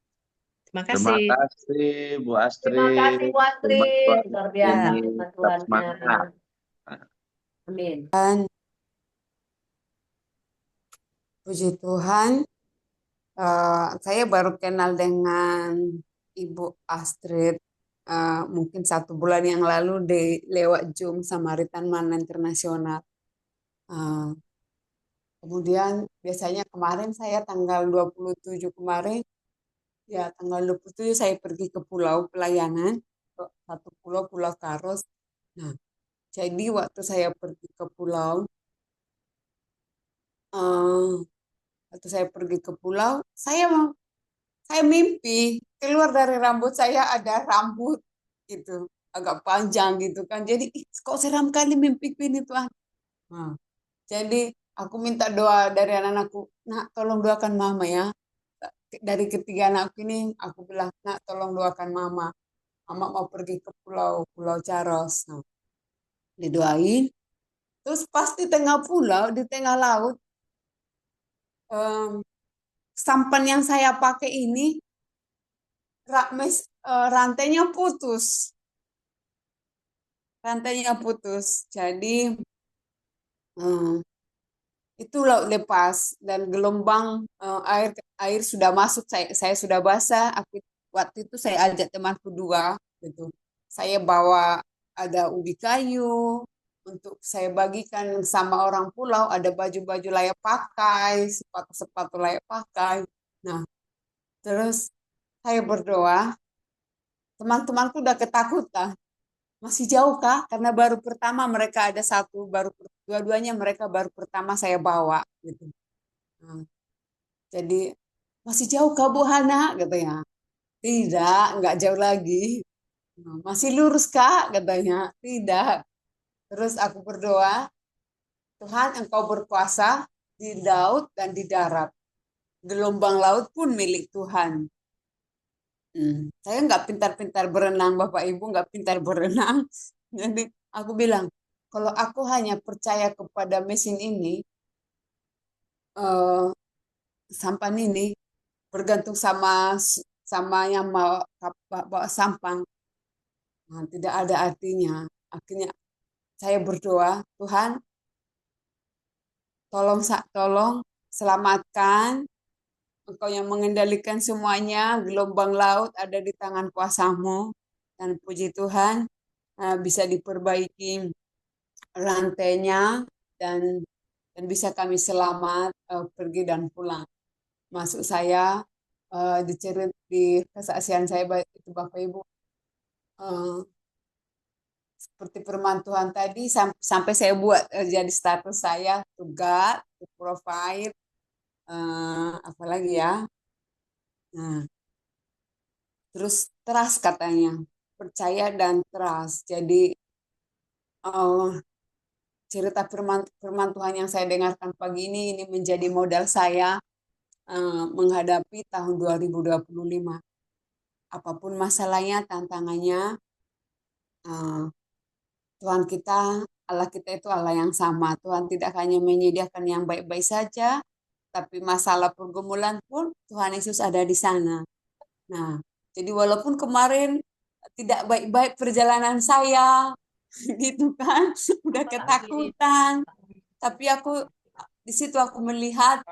Terima kasih. Terima kasih Bu Astrid. Terima kasih Bu Astrid. Luar biasa firman Tuhannya. Amin. Dan puji Tuhan, saya baru kenal dengan Ibu Astrid mungkin 1 bulan yang lalu di lewat Zoom Samaritan Mana Internasional. Eh, Kemudian biasanya kemarin saya tanggal 27 kemarin, ya tanggal 27 saya pergi ke pulau pelayanan, ke satu pulau, Pulau Karos. Nah, jadi waktu saya pergi ke pulau, eh, waktu saya pergi ke pulau, saya mimpi keluar dari rambut saya ada rambut gitu, agak panjang gitu kan. Jadi, "Ih, kok seram kali mimpiku ini Tuhan." Nah, jadi aku minta doa dari anak-anakku, "Nak, tolong doakan mama ya." Dari ketiga anakku ini, aku bilang, "Nak, tolong doakan mama. Mama mau pergi ke pulau, Pulau Caros." Nah, didoain. Terus pas di tengah pulau, di tengah laut, em, sampan yang saya pakai ini, rantainya putus. Rantainya putus. Jadi, eh, itu laut lepas dan gelombang, air air sudah masuk, saya sudah basah. Waktu itu saya ajak temanku 2 gitu, saya bawa ada ubi kayu untuk saya bagikan sama orang pulau, ada baju-baju layak pakai, sepatu-sepatu layak pakai. Nah, terus saya berdoa, teman-temanku udah ketakutan, masih jauh kah, karena baru pertama mereka ada satu, baru dua-duanya mereka baru pertama saya bawa gitu. Nah, jadi, "Masih jauh kah Bu Hana?" Katanya. "Tidak, nggak jauh lagi." "Nah, masih lurus Kak?" Katanya. "Tidak." Terus aku berdoa, "Tuhan Engkau berkuasa di laut dan di darat. Gelombang laut pun milik Tuhan." Saya nggak pintar-pintar berenang, Bapak Ibu nggak pintar berenang. Jadi aku bilang, kalau aku hanya percaya kepada mesin ini, eh, sampan ini, bergantung sama sama yang mau bawa sampang, nah, tidak ada artinya. Akhirnya saya berdoa, "Tuhan, tolong selamatkan. Engkau yang mengendalikan semuanya, gelombang laut ada di tangan kuasamu." Dan puji Tuhan, bisa diperbaiki rantainya, dan bisa kami selamat pergi dan pulang. Masuk saya, di kesaksian saya itu Bapak Ibu, eh, seperti firman Tuhan tadi, sampai saya buat jadi status saya, to God, to provide, apalagi ya. Nah, terus trust katanya, percaya dan trust. Jadi, eh, cerita firman firman Tuhan yang saya dengarkan pagi ini menjadi modal saya menghadapi tahun 2025. Apapun masalahnya, tantangannya, eh, Tuhan kita, Allah kita itu Allah yang sama. Tuhan tidak hanya menyediakan yang baik-baik saja, tapi masalah pergumulan pun Tuhan Yesus ada di sana. Nah, jadi walaupun kemarin tidak baik-baik perjalanan saya, gitu kan, udah ketakutan, tapi di situ aku melihat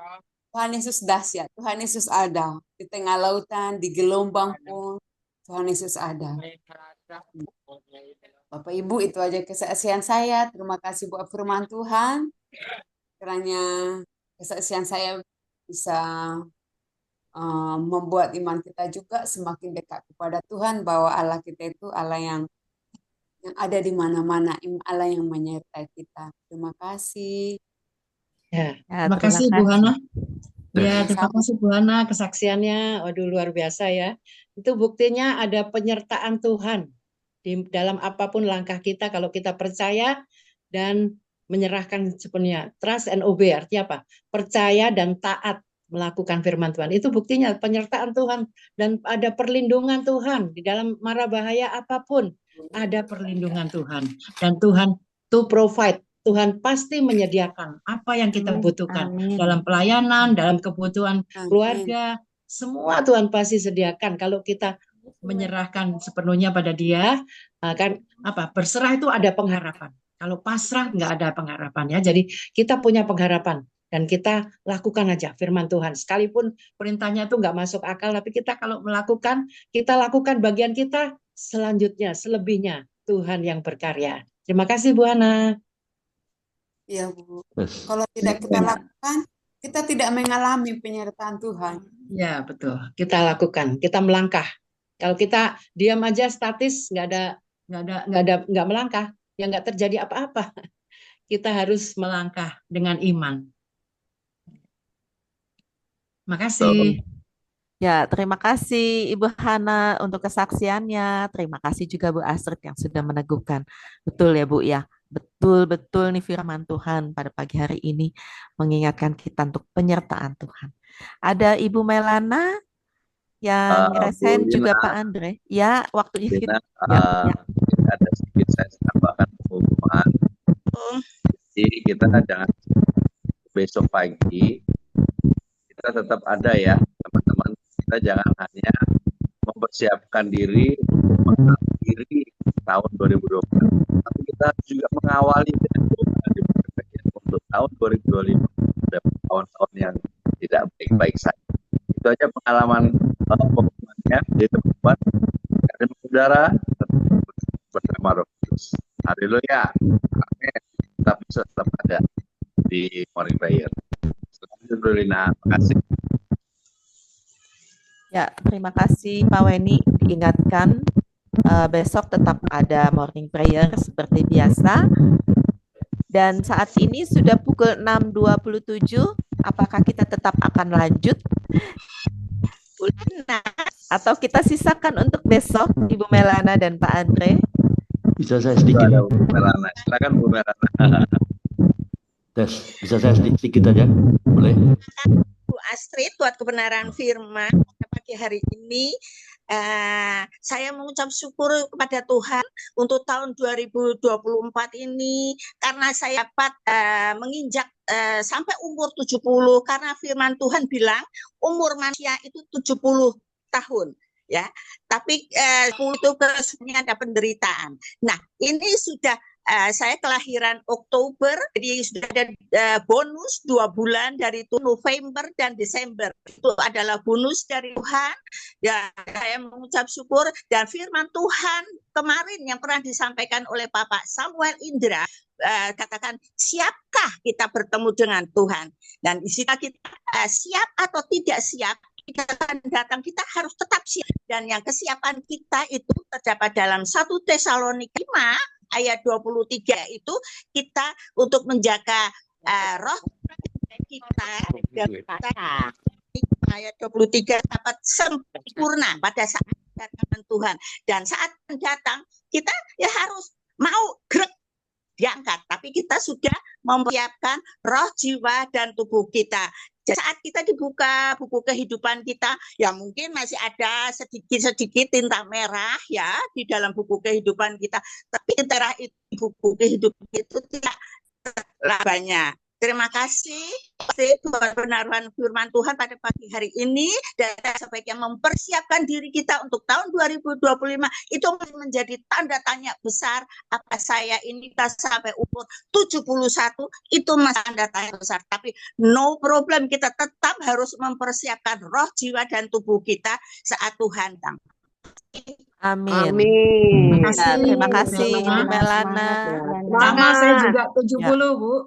Tuhan Yesus dahsyat, Tuhan Yesus ada di tengah lautan, di gelombang pun Tuhan Yesus ada. Bapak Ibu, itu aja kesaksian saya. Terima kasih buat firman Tuhan. Kiranya kesaksian saya bisa membuat iman kita juga semakin dekat kepada Tuhan, bahwa Allah kita itu Allah yang ada di mana-mana, Allah yang menyertai kita. Terima kasih. Ya, Ya, terima terima kasih Bu kasih. Hana. Ya, terima Sama-sama. kasih Bu Hana kesaksiannya. Waduh, luar biasa ya. Itu buktinya ada penyertaan Tuhan di dalam apapun langkah kita kalau kita percaya dan menyerahkan sepenuhnya. Trust and obey artinya apa? Percaya dan taat melakukan firman Tuhan. Itu buktinya penyertaan Tuhan dan ada perlindungan Tuhan di dalam mara bahaya apapun. Ada perlindungan Tuhan dan Tuhan to provide. Tuhan pasti menyediakan apa yang kita butuhkan Amin. dalam pelayanan, dalam kebutuhan Amin. keluarga. Semua Tuhan pasti sediakan kalau kita menyerahkan sepenuhnya pada Dia. Kan apa? Berserah itu ada pengharapan. Kalau pasrah nggak ada pengharapan ya. Jadi kita punya pengharapan dan kita lakukan aja firman Tuhan. Sekalipun perintahnya itu nggak masuk akal, tapi kita kalau melakukan, kita lakukan bagian kita, selanjutnya, selebihnya Tuhan yang berkarya. Terima kasih Bu Hana. Iya, Bu. Yes. Kalau tidak kita lakukan, kita tidak mengalami penyertaan Tuhan. Ya betul. Kita lakukan, kita melangkah. Kalau kita diam aja statis, nggak melangkah, ya nggak terjadi apa-apa. Kita harus melangkah dengan iman. Makasih. Ya, terima kasih Ibu Hana untuk kesaksiannya. Terima kasih juga Bu Astrid yang sudah meneguhkan. Betul ya Bu ya. Betul-betul nih firman Tuhan pada pagi hari ini mengingatkan kita untuk penyertaan Tuhan. Ada Ibu Melana yang resen juga Pak Andre. Ya, waktunya kita. Ya. Ada sedikit saya tambahkan pengumuman. Jadi kita jangan besok pagi kita tetap ada ya teman-teman. Kita jangan hanya mempersiapkan diri mengakhiri tahun 2020, tapi kita juga mengawali dengan doa untuk tahun 2025 dan tahun-tahun yang tidak baik-baik saja. Itu aja pengalaman pengumumannya di teman-teman. Dan saudara bersama Roh Kudus. Haleluya. Amin. Kita bisa tetap ada di morning prayer. Terima kasih. Ya, terima kasih Pak Weni diingatkan besok tetap ada morning prayer seperti biasa. Dan saat ini sudah pukul 6.27. Apakah kita tetap akan lanjut? Atau kita sisakan untuk besok, Ibu Melana dan Pak Andre? Bisa saya sedikit. Bu Melana, silakan Bu Melana. Tes, bisa saya sedikit aja? Boleh? Bu Astrid, buat kebenaran firman pada pagi hari ini, saya mengucap syukur kepada Tuhan untuk tahun 2024 ini karena saya dapat menginjak sampai umur 70 karena firman Tuhan bilang umur manusia itu 70 tahun. Ya, tapi 10 itu kesulitan ada penderitaan. Nah, ini sudah saya kelahiran Oktober, jadi sudah ada bonus 2 bulan dari itu November dan Desember. Itu adalah bonus dari Tuhan. Ya, saya mengucap syukur dan firman Tuhan kemarin yang pernah disampaikan oleh Bapak Samuel Indra katakan siapkah kita bertemu dengan Tuhan? Dan jika kita siap atau tidak siap, kita akan datang, kita harus tetap siap. Dan yang kesiapan kita itu terdapat dalam 1 Tesalonika 5 ayat 23 itu kita untuk menjaga roh kita dan ayat 23 dapat sempurna pada saat kedatangan Tuhan. Dan saat datang kita ya harus mau gerak diangkat, tapi kita sudah mempersiapkan roh, jiwa, dan tubuh kita. Saat kita dibuka buku kehidupan kita, ya mungkin masih ada sedikit-sedikit tinta merah ya di dalam buku kehidupan kita. Tapi tinta itu buku kehidupan itu tidak labanya. Terima kasih buat penaruhan firman Tuhan pada pagi hari ini dan sebaiknya mempersiapkan diri kita untuk tahun 2025 itu menjadi tanda tanya besar. Apa saya ini kita sampai umur 71 itu masih tanda tanya besar, tapi no problem, kita tetap harus mempersiapkan roh, jiwa, dan tubuh kita saatHan datang. Amin. Amin. Ya, terima kasih Ibu Melana. Sama saya juga 70 Bu.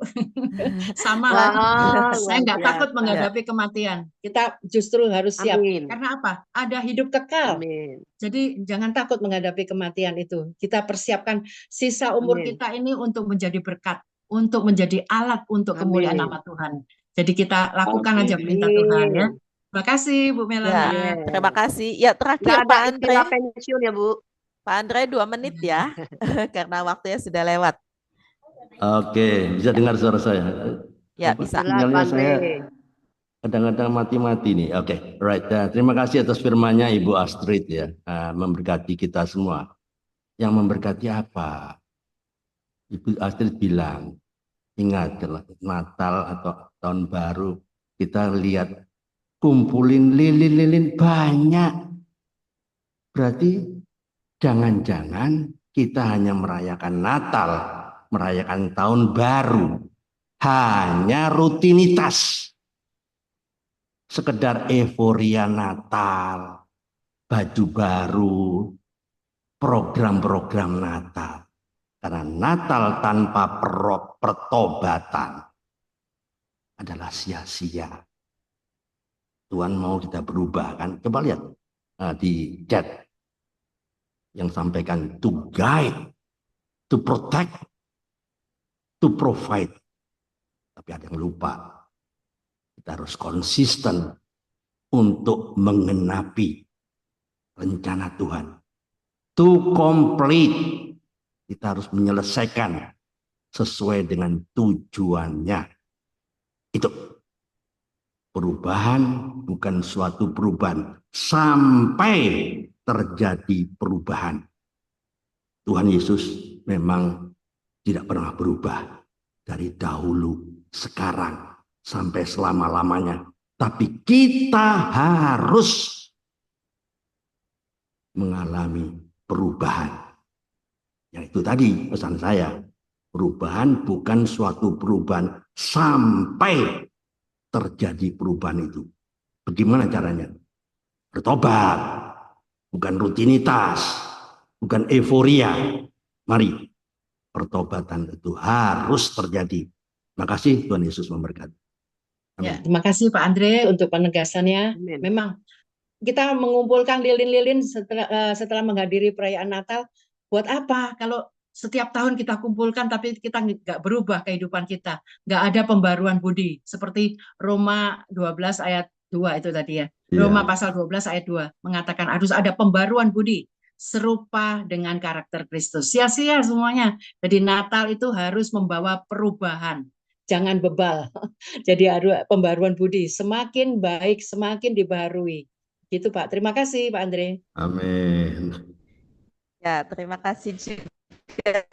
Sama lah. Saya nggak takut menghadapi kematian. Kita justru harus siap. Amin. Karena apa? Ada hidup kekal. Amin. Jadi jangan takut menghadapi kematian itu. Kita persiapkan sisa umur Amin. kita ini untuk menjadi berkat, untuk menjadi alat untuk kemuliaan nama Tuhan. Jadi kita lakukan aja perintah Tuhan ya. Terima kasih Bu Melana. Ya, terima kasih. Ya, terakhir Nggak Pak ada Andre. istilah pensiun ya Bu. Pak Andre 2 menit ya, karena waktunya sudah lewat. Oke, bisa dengar suara saya? Ya, bisa. Sinyalnya saya kadang-kadang mati-mati nih. Oke, right. Terima kasih atas firman-Nya Ibu Astrid ya, memberkati kita semua. Yang memberkati apa? Ibu Astrid bilang, ingat Natal atau tahun baru kita lihat kumpulin lilin-lilin banyak. Berarti jangan-jangan kita hanya merayakan Natal, merayakan tahun baru hanya rutinitas, sekedar euforia Natal, baju baru, program-program Natal. Karena Natal tanpa pertobatan adalah sia-sia. Tuhan mau kita berubah kan? Coba lihat di chat yang sampaikan to guide, to protect, to provide. Tapi ada yang lupa. Kita harus konsisten untuk mengenapi rencana Tuhan. To complete. Kita harus menyelesaikan sesuai dengan tujuannya. Itu. Perubahan bukan suatu perubahan sampai terjadi perubahan. Tuhan Yesus memang tidak pernah berubah dari dahulu, sekarang, sampai selama-lamanya. Tapi kita harus mengalami perubahan. Yang itu tadi pesan saya. Perubahan bukan suatu perubahan sampai terjadi perubahan itu. Bagaimana caranya? Bertobat. Bukan rutinitas. Bukan euforia. Mari. Pertobatan itu harus terjadi. Terima kasih, Tuhan Yesus memberkati. Ya, terima kasih Pak Andre untuk penegasannya. Amin. Memang kita mengumpulkan lilin-lilin setelah menghadiri perayaan Natal. Buat apa kalau setiap tahun kita kumpulkan tapi kita nggak berubah kehidupan kita, nggak ada pembaruan budi seperti Roma 12 ayat 2 itu tadi ya. Roma pasal 12 ayat 2 mengatakan harus ada pembaruan budi serupa dengan karakter Kristus. Sia-sia semuanya. Jadi Natal itu harus membawa perubahan. Jangan bebal. Jadi ada pembaruan budi, semakin baik, semakin dibaharui. Gitu Pak. Terima kasih Pak Andre. Amin. Ya, terima kasih juga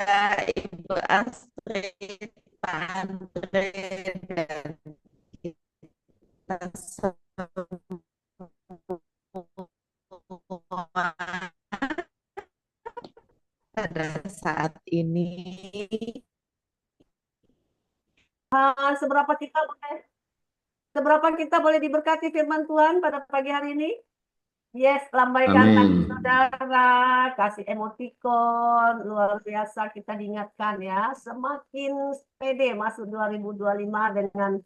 Ibu Astrid, Pak Andre, dan kita semua pada saat ini. Seberapa kita boleh diberkati firman Tuhan pada pagi hari ini? Yes, lambaikan tangan saudara, kasih emoticon, luar biasa kita diingatkan ya. Semakin pede masuk 2025 dengan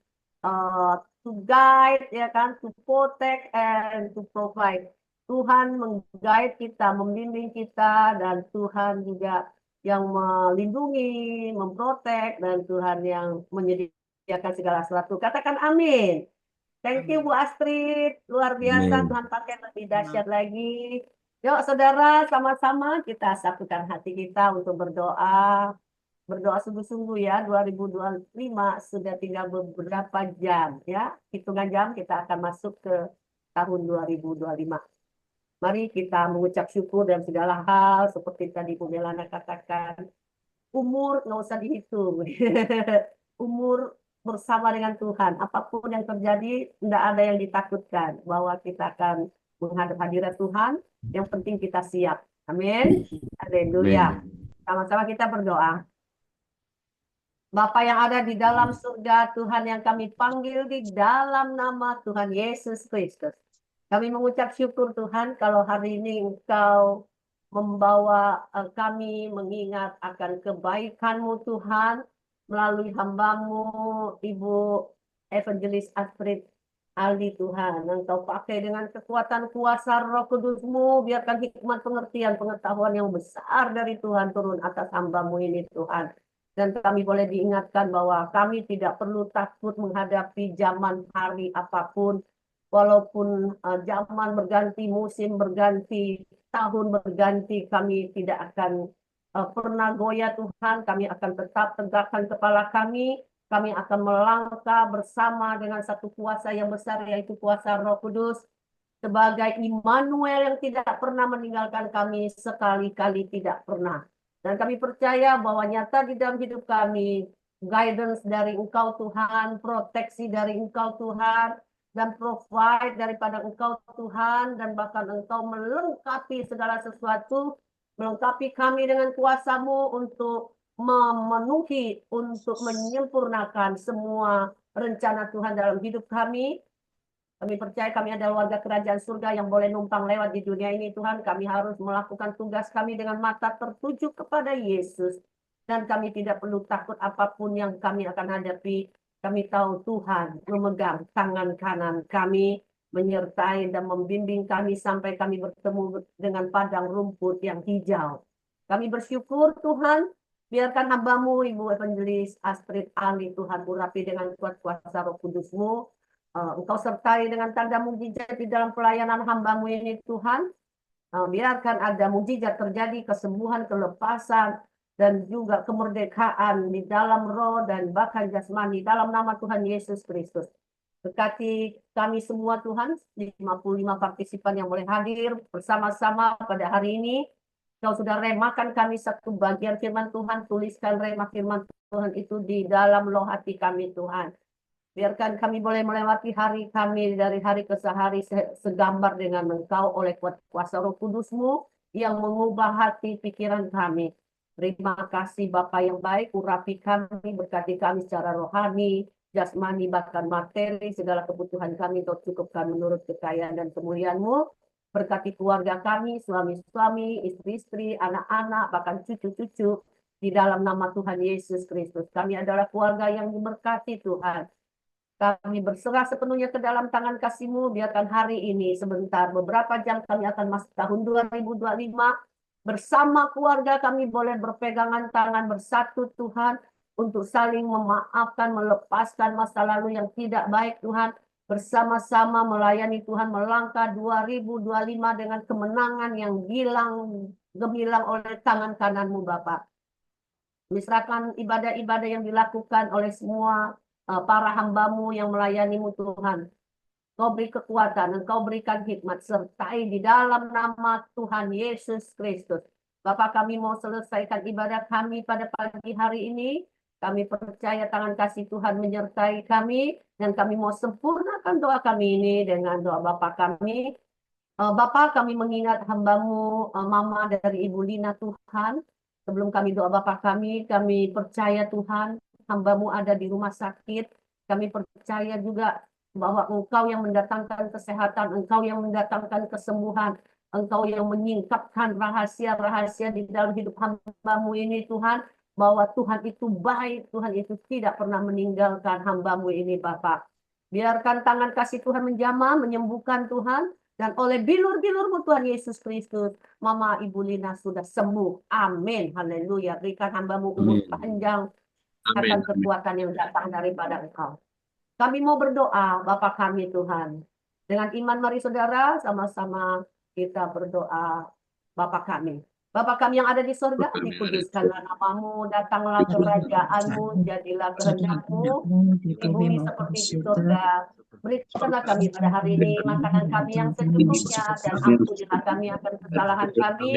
to guide ya kan, to protect and to provide. Tuhan meng-guide kita, membimbing kita, dan Tuhan juga yang melindungi, memprotek, dan Tuhan yang menyediakan segala sesuatu. Katakan amin. Thank you Bu Astrid, luar biasa. Amin. Tuhan pakai lebih dahsyat lagi. Yuk saudara, sama-sama kita satukan hati kita untuk berdoa. Berdoa sungguh-sungguh ya, 2025 sudah tinggal beberapa jam ya. Hitungan jam kita akan masuk ke tahun 2025. Mari kita mengucap syukur dalam segala hal, seperti tadi Bu Melana katakan. Umur nggak usah dihitung. Umur bersama dengan Tuhan. Apapun yang terjadi, tidak ada yang ditakutkan. Bahwa kita akan menghadap hadirat Tuhan. Yang penting kita siap. Amin. Haleluya. Sama-sama kita berdoa. Bapa yang ada di dalam surga, Tuhan yang kami panggil di dalam nama Tuhan Yesus Kristus. Kami mengucap syukur Tuhan kalau hari ini Engkau membawa kami mengingat akan kebaikan-Mu Tuhan melalui hamba-Mu Ibu Evangelis Astrid Ali Tuhan. Engkau pakai dengan kekuatan kuasa Roh Kudus-Mu, biarkan hikmat pengertian pengetahuan yang besar dari Tuhan turun atas hamba-Mu ini Tuhan. Dan kami boleh diingatkan bahwa kami tidak perlu takut menghadapi zaman hari apapun. Walaupun zaman berganti, musim berganti, tahun berganti, kami tidak akan pernah goyah Tuhan. Kami akan tetap tegakkan kepala kami. Kami akan melangkah bersama dengan satu kuasa yang besar, yaitu kuasa Roh Kudus. Sebagai Immanuel yang tidak pernah meninggalkan kami, sekali-kali tidak pernah. Dan kami percaya bahwa nyata di dalam hidup kami, guidance dari Engkau Tuhan, proteksi dari Engkau Tuhan, dan provide daripada Engkau Tuhan, dan bahkan Engkau melengkapi segala sesuatu, melengkapi kami dengan kuasa-Mu untuk memenuhi untuk menyempurnakan semua rencana Tuhan dalam hidup kami. Kami percaya kami adalah warga kerajaan surga yang boleh numpang lewat di dunia ini, Tuhan. Kami harus melakukan tugas kami dengan mata tertuju kepada Yesus. Dan kami tidak perlu takut apapun yang kami akan hadapi. Kami tahu Tuhan memegang tangan kanan kami, menyertai dan membimbing kami sampai kami bertemu dengan padang rumput yang hijau. Kami bersyukur Tuhan, biarkan hamba-Mu, Ibu Evangelis Astrid Ali, Tuhan urapi dengan kuat kuasa Roh Kudus-Mu. Engkau sertai dengan tanda mukjizat di dalam pelayanan hamba-Mu ini Tuhan. Biarkan ada mukjizat terjadi, kesembuhan, kelepasan, dan juga kemerdekaan di dalam roh dan bahkan jasmani dalam nama Tuhan Yesus Kristus. Berkati kami semua Tuhan, 55 partisipan yang boleh hadir bersama-sama pada hari ini. Kau sudah remakan kami satu bagian firman Tuhan, tuliskan rema firman Tuhan itu di dalam loh hati kami Tuhan. Biarkan kami boleh melewati hari kami dari hari ke hari segambar dengan Engkau oleh kuasa Roh Kudus-Mu yang mengubah hati pikiran kami. Terima kasih Bapa yang baik, urapi kami, berkati kami secara rohani, jasmani, bahkan materi, segala kebutuhan kami Kau cukupkan menurut kekayaan dan kemuliaan-Mu. Berkati keluarga kami, suami-suami, istri-istri, anak-anak, bahkan cucu-cucu, di dalam nama Tuhan Yesus Kristus. Kami adalah keluarga yang diberkati Tuhan. Kami berserah sepenuhnya ke dalam tangan kasih-Mu. Biarkan hari ini sebentar, beberapa jam kami akan masuk tahun 2025. Bersama keluarga kami boleh berpegangan tangan bersatu Tuhan. Untuk saling memaafkan, melepaskan masa lalu yang tidak baik Tuhan. Bersama-sama melayani Tuhan melangkah 2025 dengan kemenangan yang gemilang oleh tangan kanan-Mu Bapa. Misalkan ibadah-ibadah yang dilakukan oleh semua para hamba-Mu yang melayani-Mu Tuhan. Kau beri kekuatan, Engkau berikan hikmat, sertai di dalam nama Tuhan Yesus Kristus. Bapak kami mau selesaikan ibadah kami pada pagi hari ini. Kami percaya tangan kasih Tuhan menyertai kami. Dan kami mau sempurnakan doa kami ini dengan doa Bapak kami. Bapak kami mengingat hamba-Mu, Mama dari Ibu Lina Tuhan. Sebelum kami doa Bapak kami percaya Tuhan, hamba-Mu ada di rumah sakit. Kami percaya juga bahwa Engkau yang mendatangkan kesehatan, Engkau yang mendatangkan kesembuhan, Engkau yang menyingkapkan rahasia-rahasia di dalam hidup hamba-Mu ini Tuhan, bahwa Tuhan itu baik, Tuhan itu tidak pernah meninggalkan hamba-Mu ini Bapak. Biarkan tangan kasih Tuhan menjamah, menyembuhkan Tuhan, dan oleh bilur-bilur-Mu Tuhan Yesus Kristus, Mama Ibu Lina sudah sembuh. Amin. Haleluya. Berikan hamba-Mu umur panjang, akan kekuatan yang datang daripada Engkau. Kami mau berdoa, Bapa kami Tuhan. Dengan iman mari saudara, sama-sama kita berdoa, Bapa kami. Bapa kami yang ada di surga, dikuduskanlah nama-Mu, datanglah kerajaan-Mu, jadilah kehendak-Mu di bumi seperti di surga. Berikanlah kami pada hari ini makanan kami yang secukupnya, dan ampunilah kami akan kesalahan kami,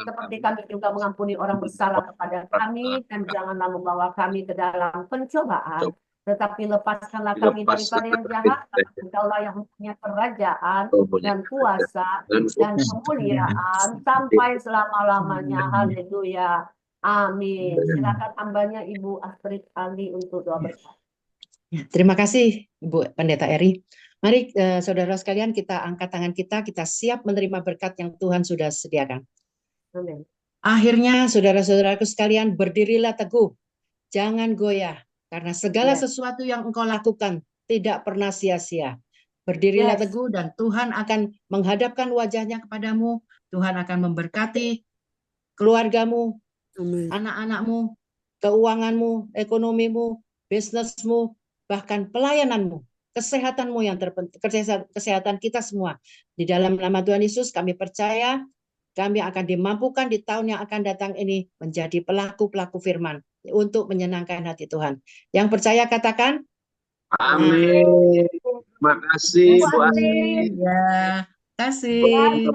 seperti kami juga mengampuni orang bersalah kepada kami, dan janganlah membawa kami ke dalam pencobaan, tetapi lepaskanlah kami daripada yang jahat, karena Engkaulah yang mempunyai kerajaan dan kuasa dan kemuliaan sampai selama-lamanya. Haleluya. Amin. Silakan hambanya Ibu Astrid Ali untuk doa bersama. Terima kasih Ibu Pendeta Eri. Mari saudara sekalian, kita angkat tangan kita siap menerima berkat yang Tuhan sudah sediakan. Amin. Akhirnya saudara-saudaraku sekalian, berdirilah teguh, jangan goyah, karena segala sesuatu yang engkau lakukan tidak pernah sia-sia. Berdirilah teguh dan Tuhan akan menghadapkan wajahnya kepadamu. Tuhan akan memberkati keluargamu, anak-anakmu, keuanganmu, ekonomimu, bisnismu, bahkan pelayananmu, kesehatanmu yang terpenting, kesehatan kita semua. Di dalam nama Tuhan Yesus kami percaya kami akan dimampukan di tahun yang akan datang ini menjadi pelaku-pelaku firman untuk menyenangkan hati Tuhan. Yang percaya katakan amin. Terima kasih Bu Astrid. Ya, kasih.